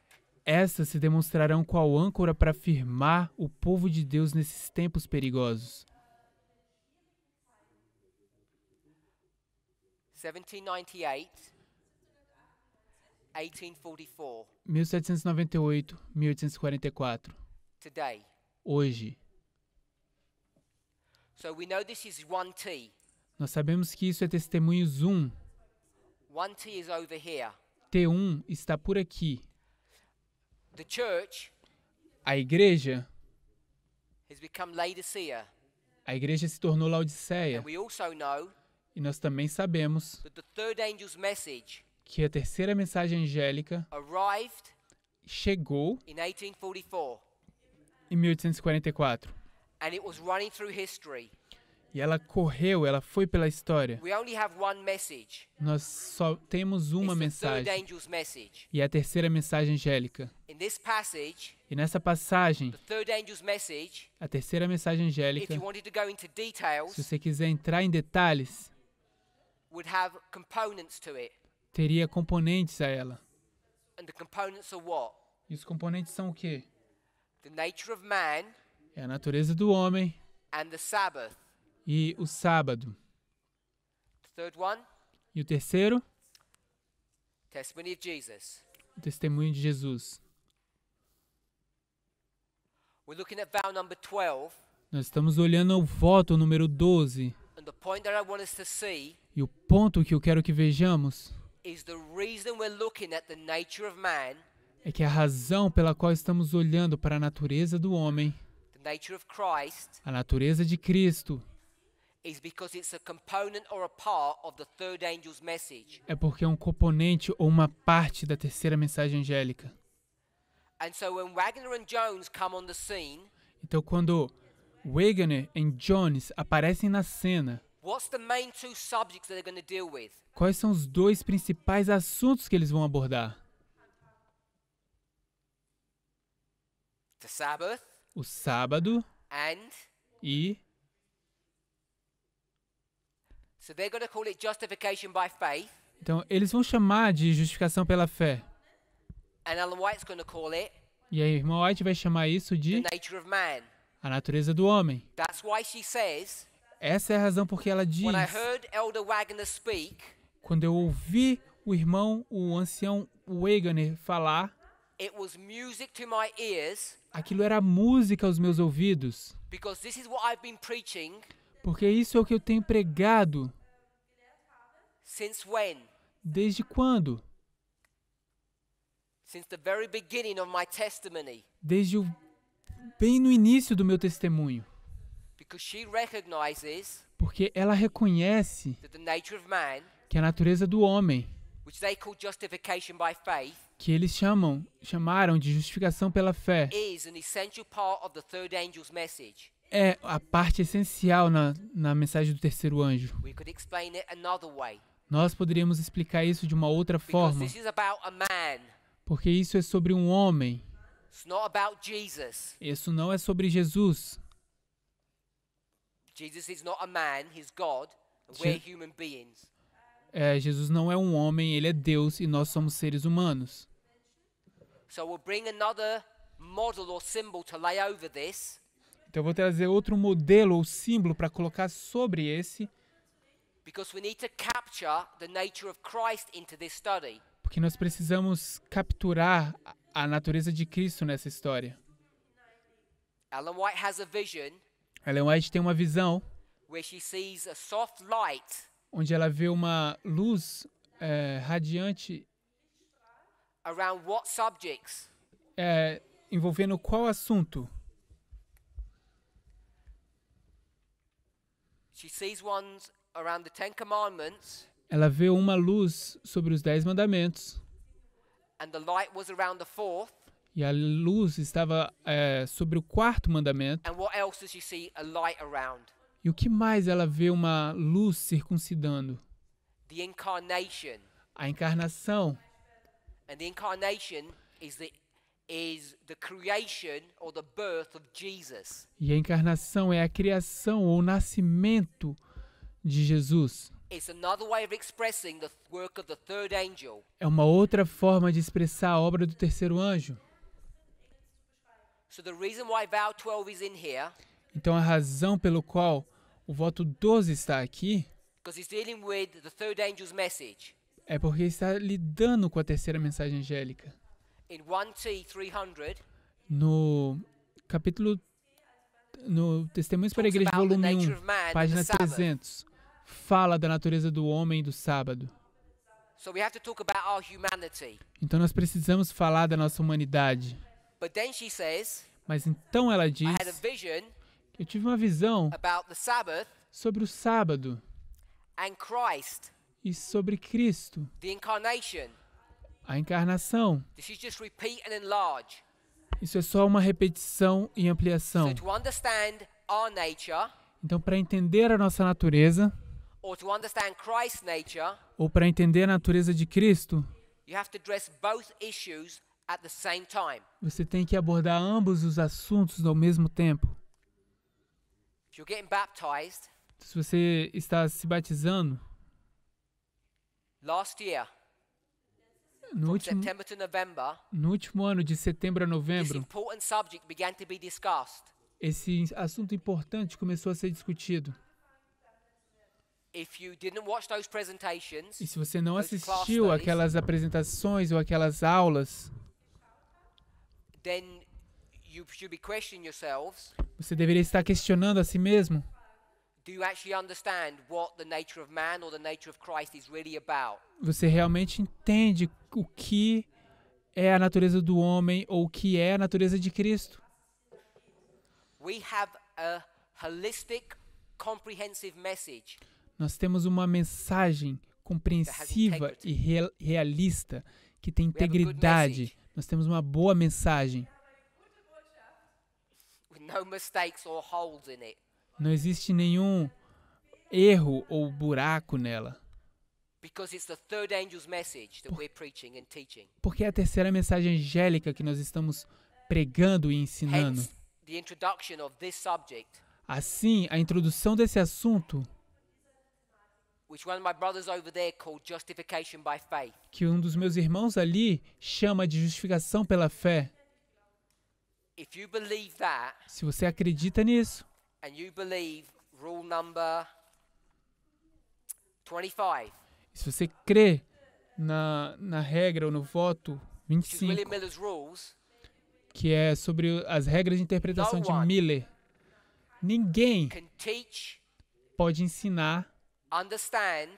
Estas se demonstrarão qual âncora para firmar o povo de Deus nesses tempos perigosos. 1798, 1844, 1798, 1844. today. Hoje. So we know this is 1T. Nós sabemos que isso é Testemunhos 1. 1T is over here. T1 está por aqui. The church A igreja has become Laodicea. A igreja se tornou Laodiceia. And we also know E nós também sabemos that the third angel's message que a terceira mensagem angélica arrived chegou in 1844. em 1844. And it was running through history. E ela correu, ela foi pela história. We only have one message. Nós só temos uma It's the third mensagem. angel's message. E é a terceira mensagem angélica. In this passage, E nessa passagem, the third angel's message, a terceira mensagem if angélica, you wanted to go into se details, você quiser entrar em detalhes, would have components to it. teria componentes a ela. And the components are what? E os componentes são o quê? The nature of man É a natureza do homem and the Sabbath. e o sábado. The third one, E o terceiro, testimony of Jesus. o testemunho de Jesus. We're looking at vow number 12, Nós estamos olhando o voto número 12. and the point that I want us to see E o ponto que eu quero que vejamos is the reason we're looking at the nature of man, é que a razão pela qual estamos olhando para a natureza do homem, the nature of Christ, a natureza de Cristo, is because it's a component or a part of the third angel's message. é porque é um componente ou uma parte da terceira mensagem angélica. And so when Wagner and Jones come on the scene, Então, quando Wegener e Jones aparecem na cena, what's the main two subjects that they're going to deal with? quais são os dois principais assuntos que eles vão abordar? The Sabbath O sábado and e... so they're going to call it justification by faith, Então, eles vão chamar de justificação pela fé. and Ellen White's going to call it E a irmã White vai chamar isso the de nature of man. a natureza do homem. That's why she says, Essa é a razão porque ela diz, when I heard Elder Wagner speak, quando eu ouvi o ancião Wegener falar, it was music to my ears, aquilo era música aos meus ouvidos, because this is what I've been preaching porque isso é o que eu tenho pregado. since when? Desde quando? Since the very beginning of my testimony. Desde o bem no início do meu testemunho, because she recognizes porque ela reconhece that the nature of man, que a natureza do homem, which they call justification by faith, que eles chamaram de justificação pela fé, is an essential part of the third angel's message. é a parte essencial na mensagem do terceiro anjo. We could explain it another way. Nós poderíamos explicar isso de uma outra Because forma, this is about a man. porque isso é sobre um homem. It's not about Jesus. Isso não é sobre Jesus. Jesus is not a man, he's God, and we're human beings. Jesus não é um homem, ele é Deus e nós somos seres humanos. So we'll bring another model or symbol to lay over this. Então eu vou trazer outro modelo ou símbolo para colocar sobre esse, Because we need to capture the nature of Christ into this study. porque nós precisamos capturar a natureza de Cristo nessa história. Ellen White has a vision Ellen White tem uma visão where she sees a soft light onde ela vê uma luz radiante around what subjects? envolvendo qual assunto? She sees ones around the Ten Commandments, Ela vê uma luz sobre os 10 mandamentos and the light was around the fourth. e a luz estava sobre o quarto mandamento. And what else does she see a light around? E o que mais ela vê uma luz circuncidando? The incarnation. A encarnação. And the incarnation is the creation or the birth of Jesus. E a encarnação é a criação ou o nascimento de Jesus. It's another way of expressing the work of the third angel. É uma outra forma de expressar a obra do terceiro anjo. So the reason why vow 12 is in here, Então a razão pelo qual o voto 12 está aqui because it's dealing with the third angel's message. é porque está lidando com a terceira mensagem angélica. In 1T 300, No capítulo, no Testemunhos para a Igreja, about the volume nature 1, of man and página the Sabbath. 300, fala da natureza do homem e do sábado. So we have to talk about our humanity. Então nós precisamos falar da nossa humanidade. But then she says, Mas então ela I diz, had a vision eu tive uma visão about the Sabbath sobre o sábado and Christ, e sobre Cristo, the incarnation. a encarnação. This is just repeat and enlarge. Isso é só uma repetição e ampliação. So to understand our nature, Então, para entender a nossa natureza, or to understand Christ's nature, ou para entender a natureza de Cristo, you have to address both issues at the same time. você tem que abordar ambos os assuntos ao mesmo tempo. If you're getting baptized, Se você está se batizando, last year, no from último, September to November, no último ano, de setembro a this novembro, important subject began to be discussed. esse assunto importante começou a ser discutido. If you didn't watch those presentations, E se você não those class assistiu studies, aquelas apresentações ou aquelas aulas, then you should be questioning yourselves, você deveria estar questionando a si mesmo. do you actually understand what the nature of man or the nature of Christ is really about? Você realmente entende o que é a natureza do homem ou o que é a natureza de Cristo? We have a holistic, comprehensive message Nós temos uma mensagem compreensiva e realista que tem integridade. Nós temos uma boa mensagem. with no mistakes or holes in it. Não existe nenhum erro ou buraco nela. Because it's the third angel's message that we're preaching and teaching. Porque é a terceira mensagem angélica que nós estamos pregando e ensinando. Hence, the introduction of this subject, Assim, a introdução desse assunto, which one of my brothers over there called justification by faith. que um dos meus irmãos ali chama de justificação pela fé. If you believe that, Se você acredita nisso, and you believe rule number 25, se você crê na regra ou no voto which is William 25, Miller's rules, que é sobre as regras de interpretação de Miller, ninguém can teach, pode ensinar, understand,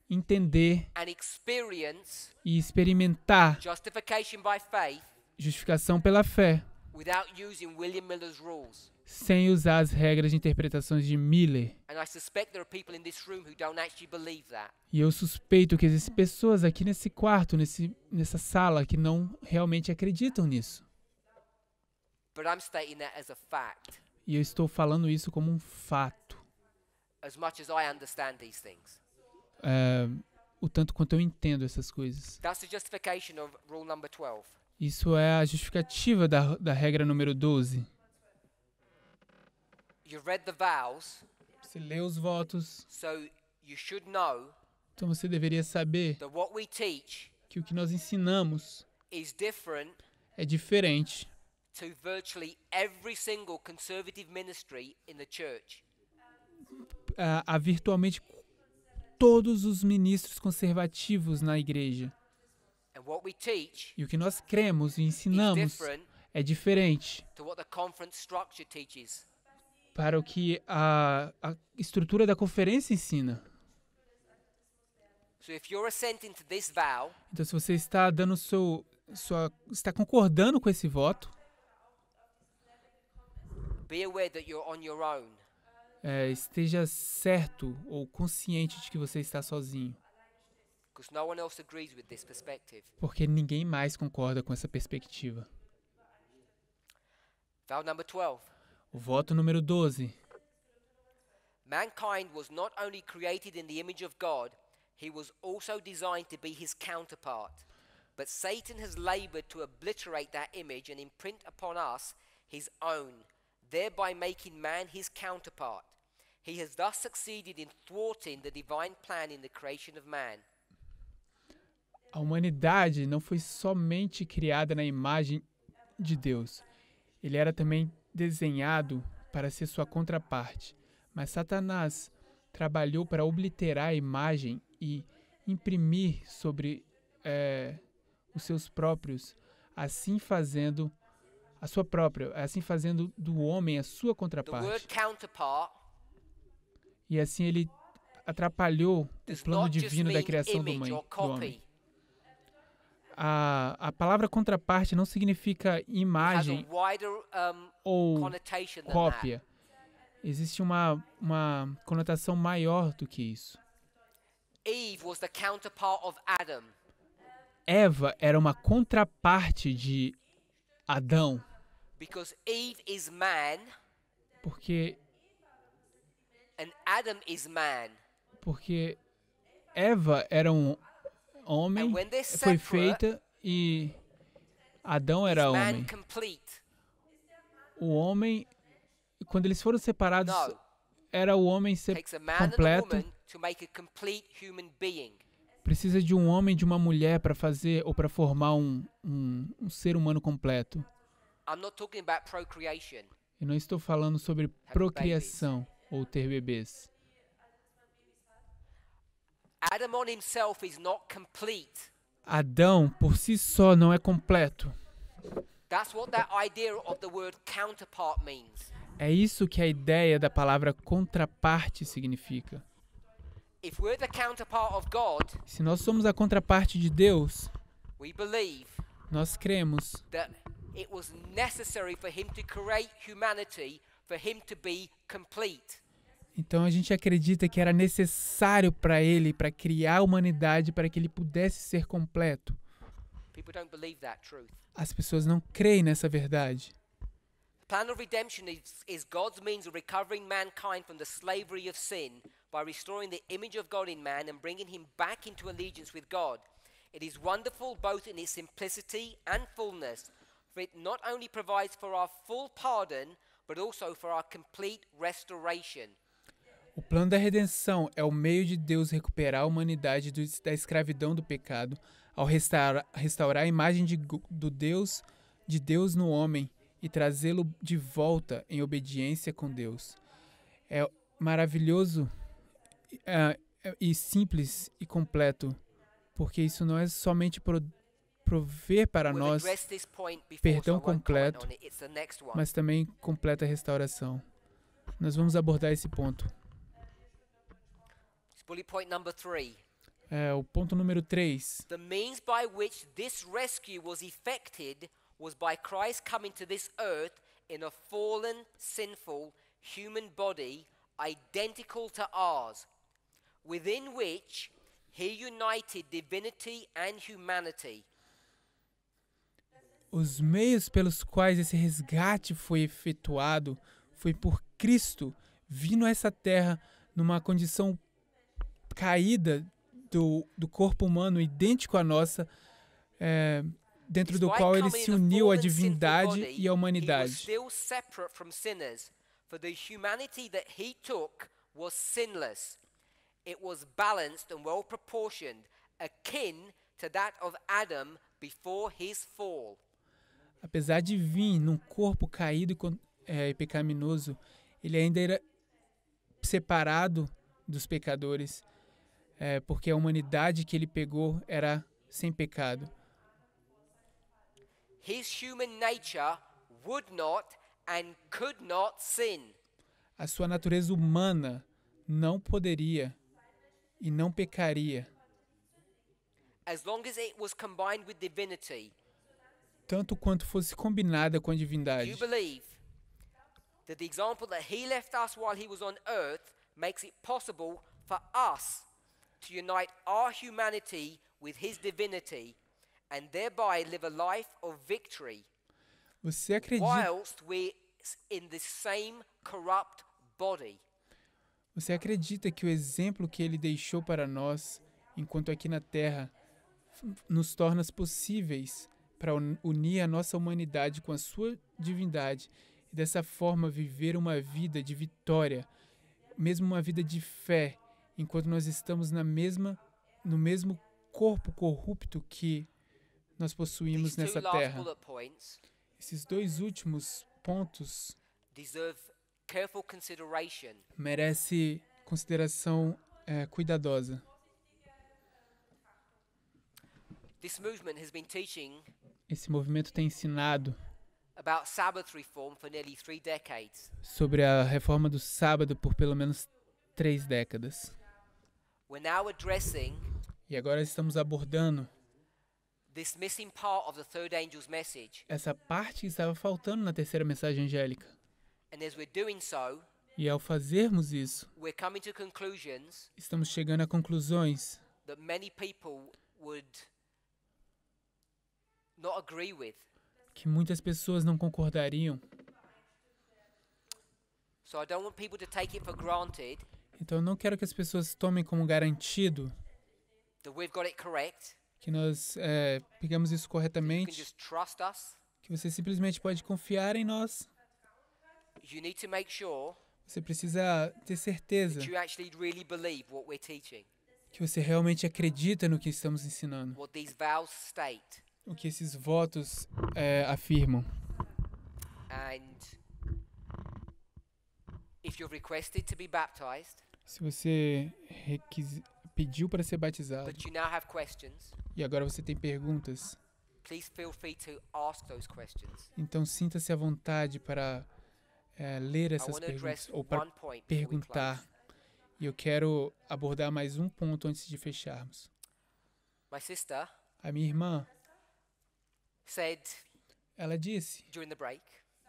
entender and experience e experimentar justification by faith justificação pela fé without using William Miller's rules. sem usar as regras de interpretações de Miller. And I suspect there are people in this room who don't actually believe that. E eu suspeito que existem pessoas aqui nesse quarto, nessa sala, que não realmente acreditam nisso. But I'm stating that as a fact, E eu estou falando isso como um fato. as much as I understand these things. O tanto quanto eu entendo essas coisas. That's the justification of rule number 12. Isso é a justificativa da regra número 12. You've read the vows, Você lê os votos, so you should know então você deveria saber that what we teach que o que nós ensinamos is different é diferente to virtually every single conservative ministry in the church. a virtualmente todos os ministros conservativos na igreja. And what we teach E o que nós cremos e is ensinamos different é diferente to what the conference structure teaches. para o que a estrutura da conferência ensina. So if you're assenting to this vow, Então, se você está dando está concordando com esse voto, be aware that you're on your own. esteja certo ou consciente de que você está sozinho, Because no one else agrees with this perspective. porque ninguém mais concorda com essa perspectiva. Vow number 12. O voto número 12. Mankind was not only created in the image of God, he was also designed to be his counterpart. But Satan has labored to obliterate that image and imprint upon us his own, thereby making man his counterpart. He has thus succeeded in thwarting the divine plan in the creation of man. A humanidade não foi somente criada na imagem de Deus. Ele era também desenhado para ser sua contraparte. Mas Satanás trabalhou para obliterar a imagem e imprimir sobre os seus próprios, assim fazendo a sua própria, assim fazendo do homem a sua The word contraparte. counterpart E assim ele atrapalhou o does plano not just divino da mean criação do image or homem. copy. A palavra contraparte não significa It has imagem a wider ou connotation than that. cópia. Existe uma conotação maior do que isso. Eve was the counterpart of Adam. Eva era uma contraparte de Adão, Because Eve is man porque porque Eva era um homem, and when they're foi separate, feita, e Adão era is man homem. complete? O homem, quando eles foram separados, No. era o homem Takes a man and a completo. woman to make a complete human being. Precisa de um homem e de uma mulher para fazer ou para formar um ser humano completo. I'm not talking about procreation. Eu não estou falando sobre procriação ou ter bebês. Adam on himself is not complete. Adão, por si só, não é completo. That's what that idea of the word counterpart means. É isso que a ideia da palavra contraparte significa. If we're the counterpart of God, Se nós somos a contraparte de Deus, we believe nós cremos that it was necessary for him to create humanity for him to be complete. Então a gente acredita que era necessário para ele, para criar a humanidade, para que ele pudesse ser completo. People don't believe that truth. As pessoas não creem nessa verdade. The plan of redemption is God's means of recovering mankind from the slavery of sin by restoring the image of God in man and bringing him back into allegiance with God. It is wonderful both in its simplicity and fullness, for it not only provides for our full pardon, but also for our complete restoration. O plano da redenção é o meio de Deus recuperar a humanidade da escravidão do pecado ao restaurar a imagem de Deus no homem e trazê-lo de volta em obediência com Deus. É maravilhoso e simples e completo, porque isso não é somente prover para We've nós addressed this point before, so I perdão won't comment completo, on it. It's the next one. mas também completa restauração. Nós vamos abordar esse ponto. It's bullet point number 3. O ponto número 3. The means by which this rescue was effected was by Christ coming to this earth in a fallen, sinful human body identical to ours, within which he united divinity and humanity. Os meios pelos quais esse resgate foi efetuado foi por Cristo vindo a essa terra numa condição caída do corpo humano, idêntico à nossa, dentro do qual ele se uniu à divindade e à humanidade. Still separate from sinners, for the humanity that he took was sinless. It was balanced and well proportioned, akin to that of Adam before his fall. Apesar de vir num corpo caído e pecaminoso, ele ainda era separado dos pecadores, porque a humanidade que ele pegou era sem pecado. His human nature would not and could not sin. A sua natureza humana não poderia e não pecaria, As long as it was combined with divinity. tanto quanto fosse combinada com a Do divindade. you believe that the example that he left us while he was on earth makes it possible for us to unite our humanity with his divinity and thereby live a life of victory Você acredita, whilst we're in the same corrupt body? você acredita que o exemplo que ele deixou para nós, enquanto aqui na Terra, nos torna possíveis para unir a nossa humanidade com a sua divindade e dessa forma viver uma vida de vitória, mesmo uma vida de fé, enquanto nós estamos no mesmo corpo corrupto que nós possuímos These two nessa last terra. bullet points Esses dois últimos pontos deserve careful consideration. merecem consideração cuidadosa. This movement has been teaching Esse movimento tem ensinado about Sabbath reform for nearly 3 decades. sobre a reforma do sábado por pelo menos 3 décadas. We're now addressing E agora estamos abordando this missing part of the third angel's message. essa parte que estava faltando na terceira mensagem angélica. And as we're doing so, E ao fazermos isso, we're coming to conclusions estamos chegando a conclusões that many people would not agree with. que muitas pessoas não concordariam. So I don't want people to take it for granted Então eu não quero que as pessoas tomem como garantido that we've got it correct. que nós pegamos isso You can corretamente, just trust us. que você simplesmente pode confiar em nós. You need to make sure Você precisa ter certeza that you actually really believe what we're teaching, que você realmente acredita no que estamos ensinando, what these vows state. o que esses votos afirmam. And if you're requested to be baptized, Se você pediu para ser batizado but you now have questions, e agora você tem perguntas, please feel free to ask those questions. então sinta-se à vontade para ler I essas want to address perguntas ou para one point before we perguntar. close. E eu quero abordar mais um ponto antes de fecharmos. My sister A minha irmã, said ela disse during the break,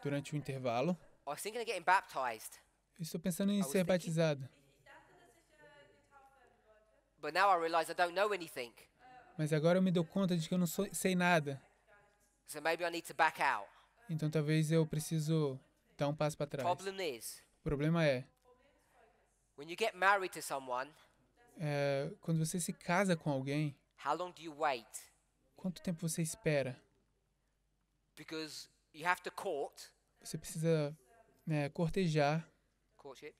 durante o intervalo, I was thinking of getting baptized, eu estou pensando em was ser thinking- batizada, but now I realize I don't know anything. mas agora eu me dou conta de que eu não sei nada. So maybe I need to back out. Então talvez eu preciso dar um passo para trás. Problem is, O problema é, when you get married to someone, quando você se casa com alguém, how long do you wait? quanto tempo você espera? Because you have to court, Você precisa cortejar, courtship,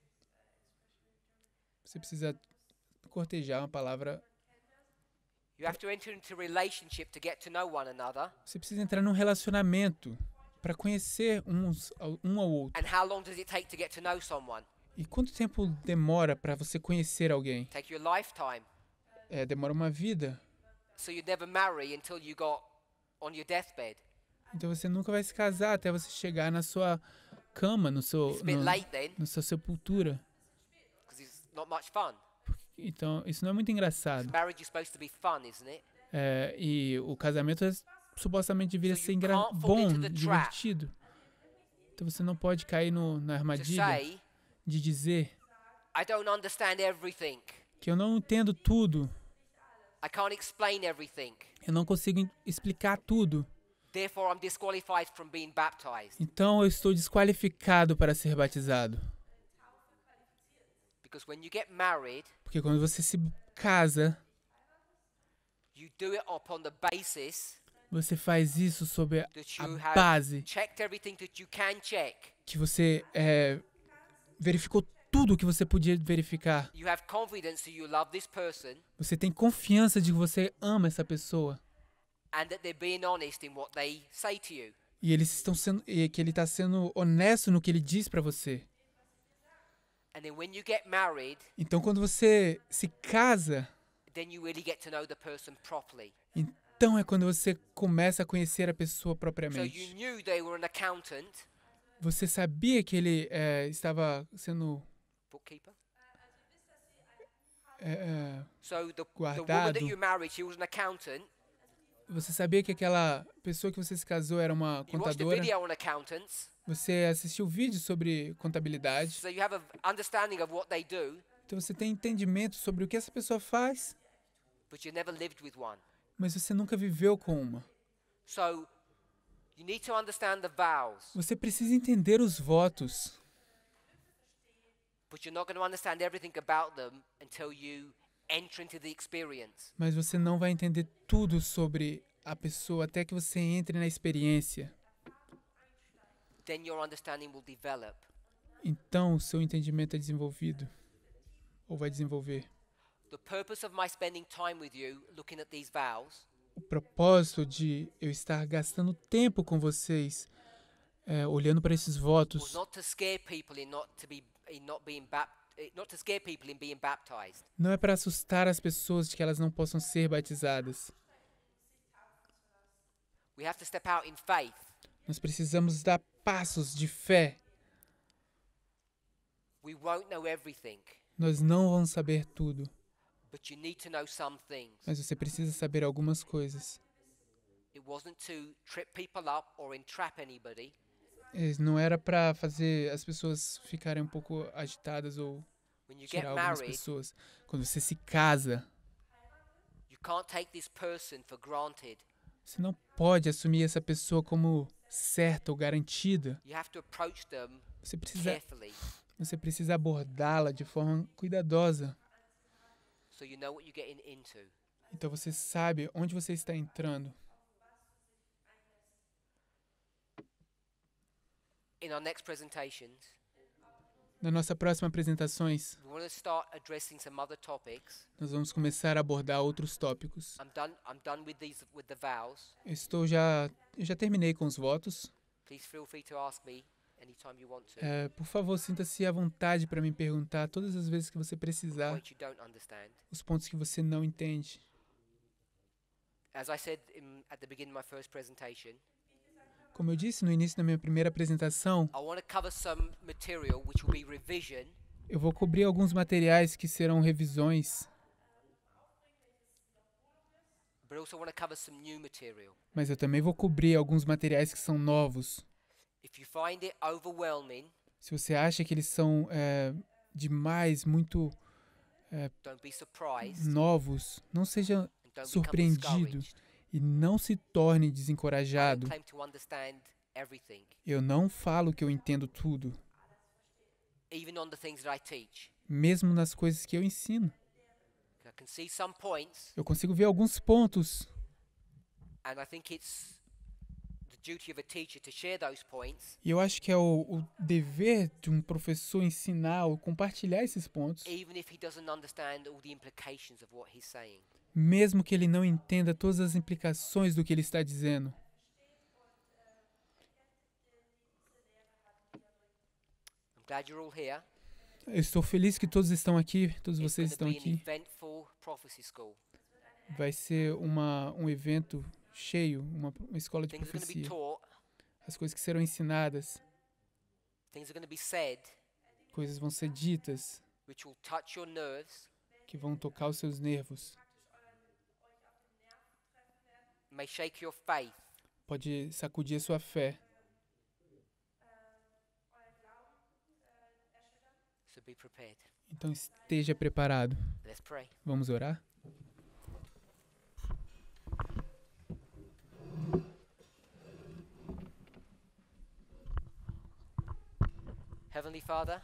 você precisa cortejar, uma palavra. you have to enter into relationship to get to know one another. Você precisa entrar num relacionamento para conhecer um ao outro. And how long does it take to get to know someone? E quanto tempo demora para você conhecer alguém? Take you a lifetime. Demora uma vida. So you'd never marry until you got on your deathbed. Então você nunca vai se casar até você chegar na sua cama, It's a bit late then, na sua sepultura. because it's not much fun. Então isso não é muito engraçado. Marriage is supposed to be fun, isn't it? E o casamento é supostamente deveria So ser you can't fall bom, into the trap divertido. Então você não pode cair na to armadilha say, de dizer I don't understand everything. que eu não entendo tudo, I can't explain everything. eu não consigo explicar tudo. Therefore, I'm disqualified from being baptized. Então eu estou desqualificado para ser batizado. Because when you get married, Porque quando você se casa, you do it upon the basis você faz isso sob a that you have base checked everything that you can check. que você verificou tudo que você podia verificar. You have confidence that you love this person Você tem confiança de que você ama essa pessoa. and that they're being honest in what they say to you. E que ele está sendo honesto no que ele diz para você. And then when you get married, Então, quando você se casa, then you really get to know the person properly. então é quando você começa a conhecer a pessoa So you propriamente. knew they were an accountant, Você sabia que ele estava sendo bookkeeper. So The woman guardado. that you married, she was an accountant. Você sabia que aquela pessoa que você se casou era uma You watched a contadora? video on accountants, Você assistiu vídeos sobre contabilidade? so you have an understanding of what they do, Então você tem entendimento sobre o que essa pessoa faz, but you never lived with one. mas você nunca viveu com uma. So you need to understand the vows, Você precisa entender os votos, but you're not going to understand everything about them until you enter into the experience. mas você não vai entender tudo sobre a pessoa até que você entre na experiência. Then your understanding will develop. Então o seu entendimento é desenvolvido, ou vai desenvolver. The purpose of my spending time with you looking at these vows O propósito de eu estar gastando tempo com vocês, olhando para esses was votos, not to scare people not to scare people in being baptized. não é para assustar as pessoas de que elas não possam ser batizadas. We have to step out in faith. Nós precisamos dar passos de fé. We won't know everything, Nós não vamos saber tudo, but you need to know some things. mas você precisa saber algumas coisas. It wasn't to trip people up or entrap anybody. Não era para fazer as pessoas ficarem um pouco agitadas ou When you get tirar algumas married, pessoas. Quando você se casa, you can't take this person for granted. você não pode assumir essa pessoa como certa ou garantida. You have to approach them Você precisa, carefully você precisa abordá-la de forma cuidadosa. so you know what you're getting into. Então você sabe onde você está entrando. In our next presentations, Na nossa próxima apresentações, we want to start addressing some other topics. nós vamos começar a abordar outros tópicos. I'm done with the vows. Eu já terminei com os votos. Please feel free to ask me anytime you want to. Por favor, sinta-se à vontade para me perguntar todas as vezes que você precisar Point you don't understand. os pontos que você não entende. As I said at the beginning of my first presentation, Como eu disse no início da minha primeira apresentação, I want to cover some material which will be revision, eu vou cobrir alguns materiais que serão revisões, but also want to cover some new material. mas eu também vou cobrir alguns materiais que são novos. If you find it overwhelming, Se você acha que eles são demais, muito don't be surprised novos, não seja and don't become surpreendido discouraged. e não se torne I don't desencorajado. claim to understand everything, Eu não falo que eu entendo tudo, even on the things that I teach. mesmo nas coisas que eu ensino. I can see some points, Eu consigo ver alguns pontos and I think it's the duty of a teacher to share those points, e eu acho que é o dever de um professor ensinar ou compartilhar esses pontos, even if he doesn't understand all the implications of what he's saying. mesmo que ele não entenda todas as implicações do que ele está dizendo. I'm glad you're all here. Eu estou feliz que todos estão aqui, todos It's vocês going to estão be an aqui. eventful prophecy school. Vai ser um evento cheio, uma escola de Things are going to be profecia. taught, As coisas que serão ensinadas, things are going to be said, coisas vão ser ditas, which will touch your nerves, que vão tocar os seus nervos, may shake your faith, pode sacudir a sua fé. So be prepared. Então esteja preparado. Let's pray. Vamos orar? Heavenly Father,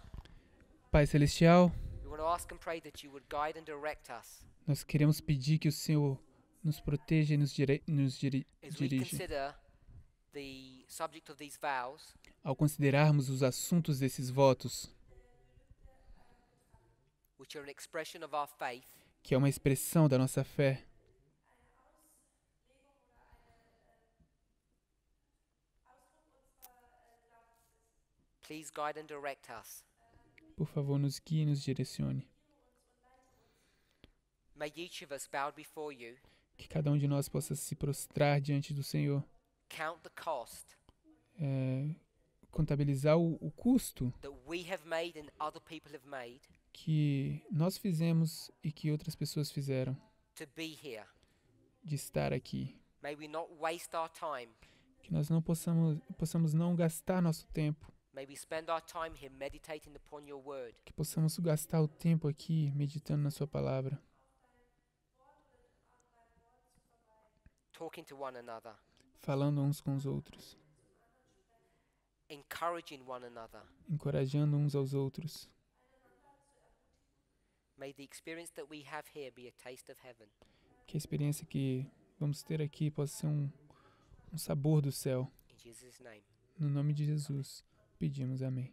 Pai Celestial, we want to ask and pray that you would guide and direct us nós queremos pedir que o Senhor nos proteja e nos as we dirija. consider the subject of these vows, Ao considerarmos os assuntos desses votos, which are an expression of our faith, que é uma expressão da nossa fé, please guide and direct us. por favor, nos guie e nos direcione. May each of us bow before you, Que cada um de nós possa se prostrar diante do Senhor, count the cost contabilizar o custo that we have made and other people have made que nós fizemos e que outras pessoas fizeram to be here. de estar aqui. May we not waste our time. Que nós não possamos não gastar nosso tempo. May we spend our time here meditating upon your word, Que possamos gastar o tempo aqui meditando na sua palavra, talking to one another, falando uns com os outros, encouraging one another. encorajando uns aos outros. May the experience that we have here be a taste of heaven. Que a experiência que vamos ter aqui possa ser um sabor do céu. In Jesus' name. No nome de Jesus, pedimos amém.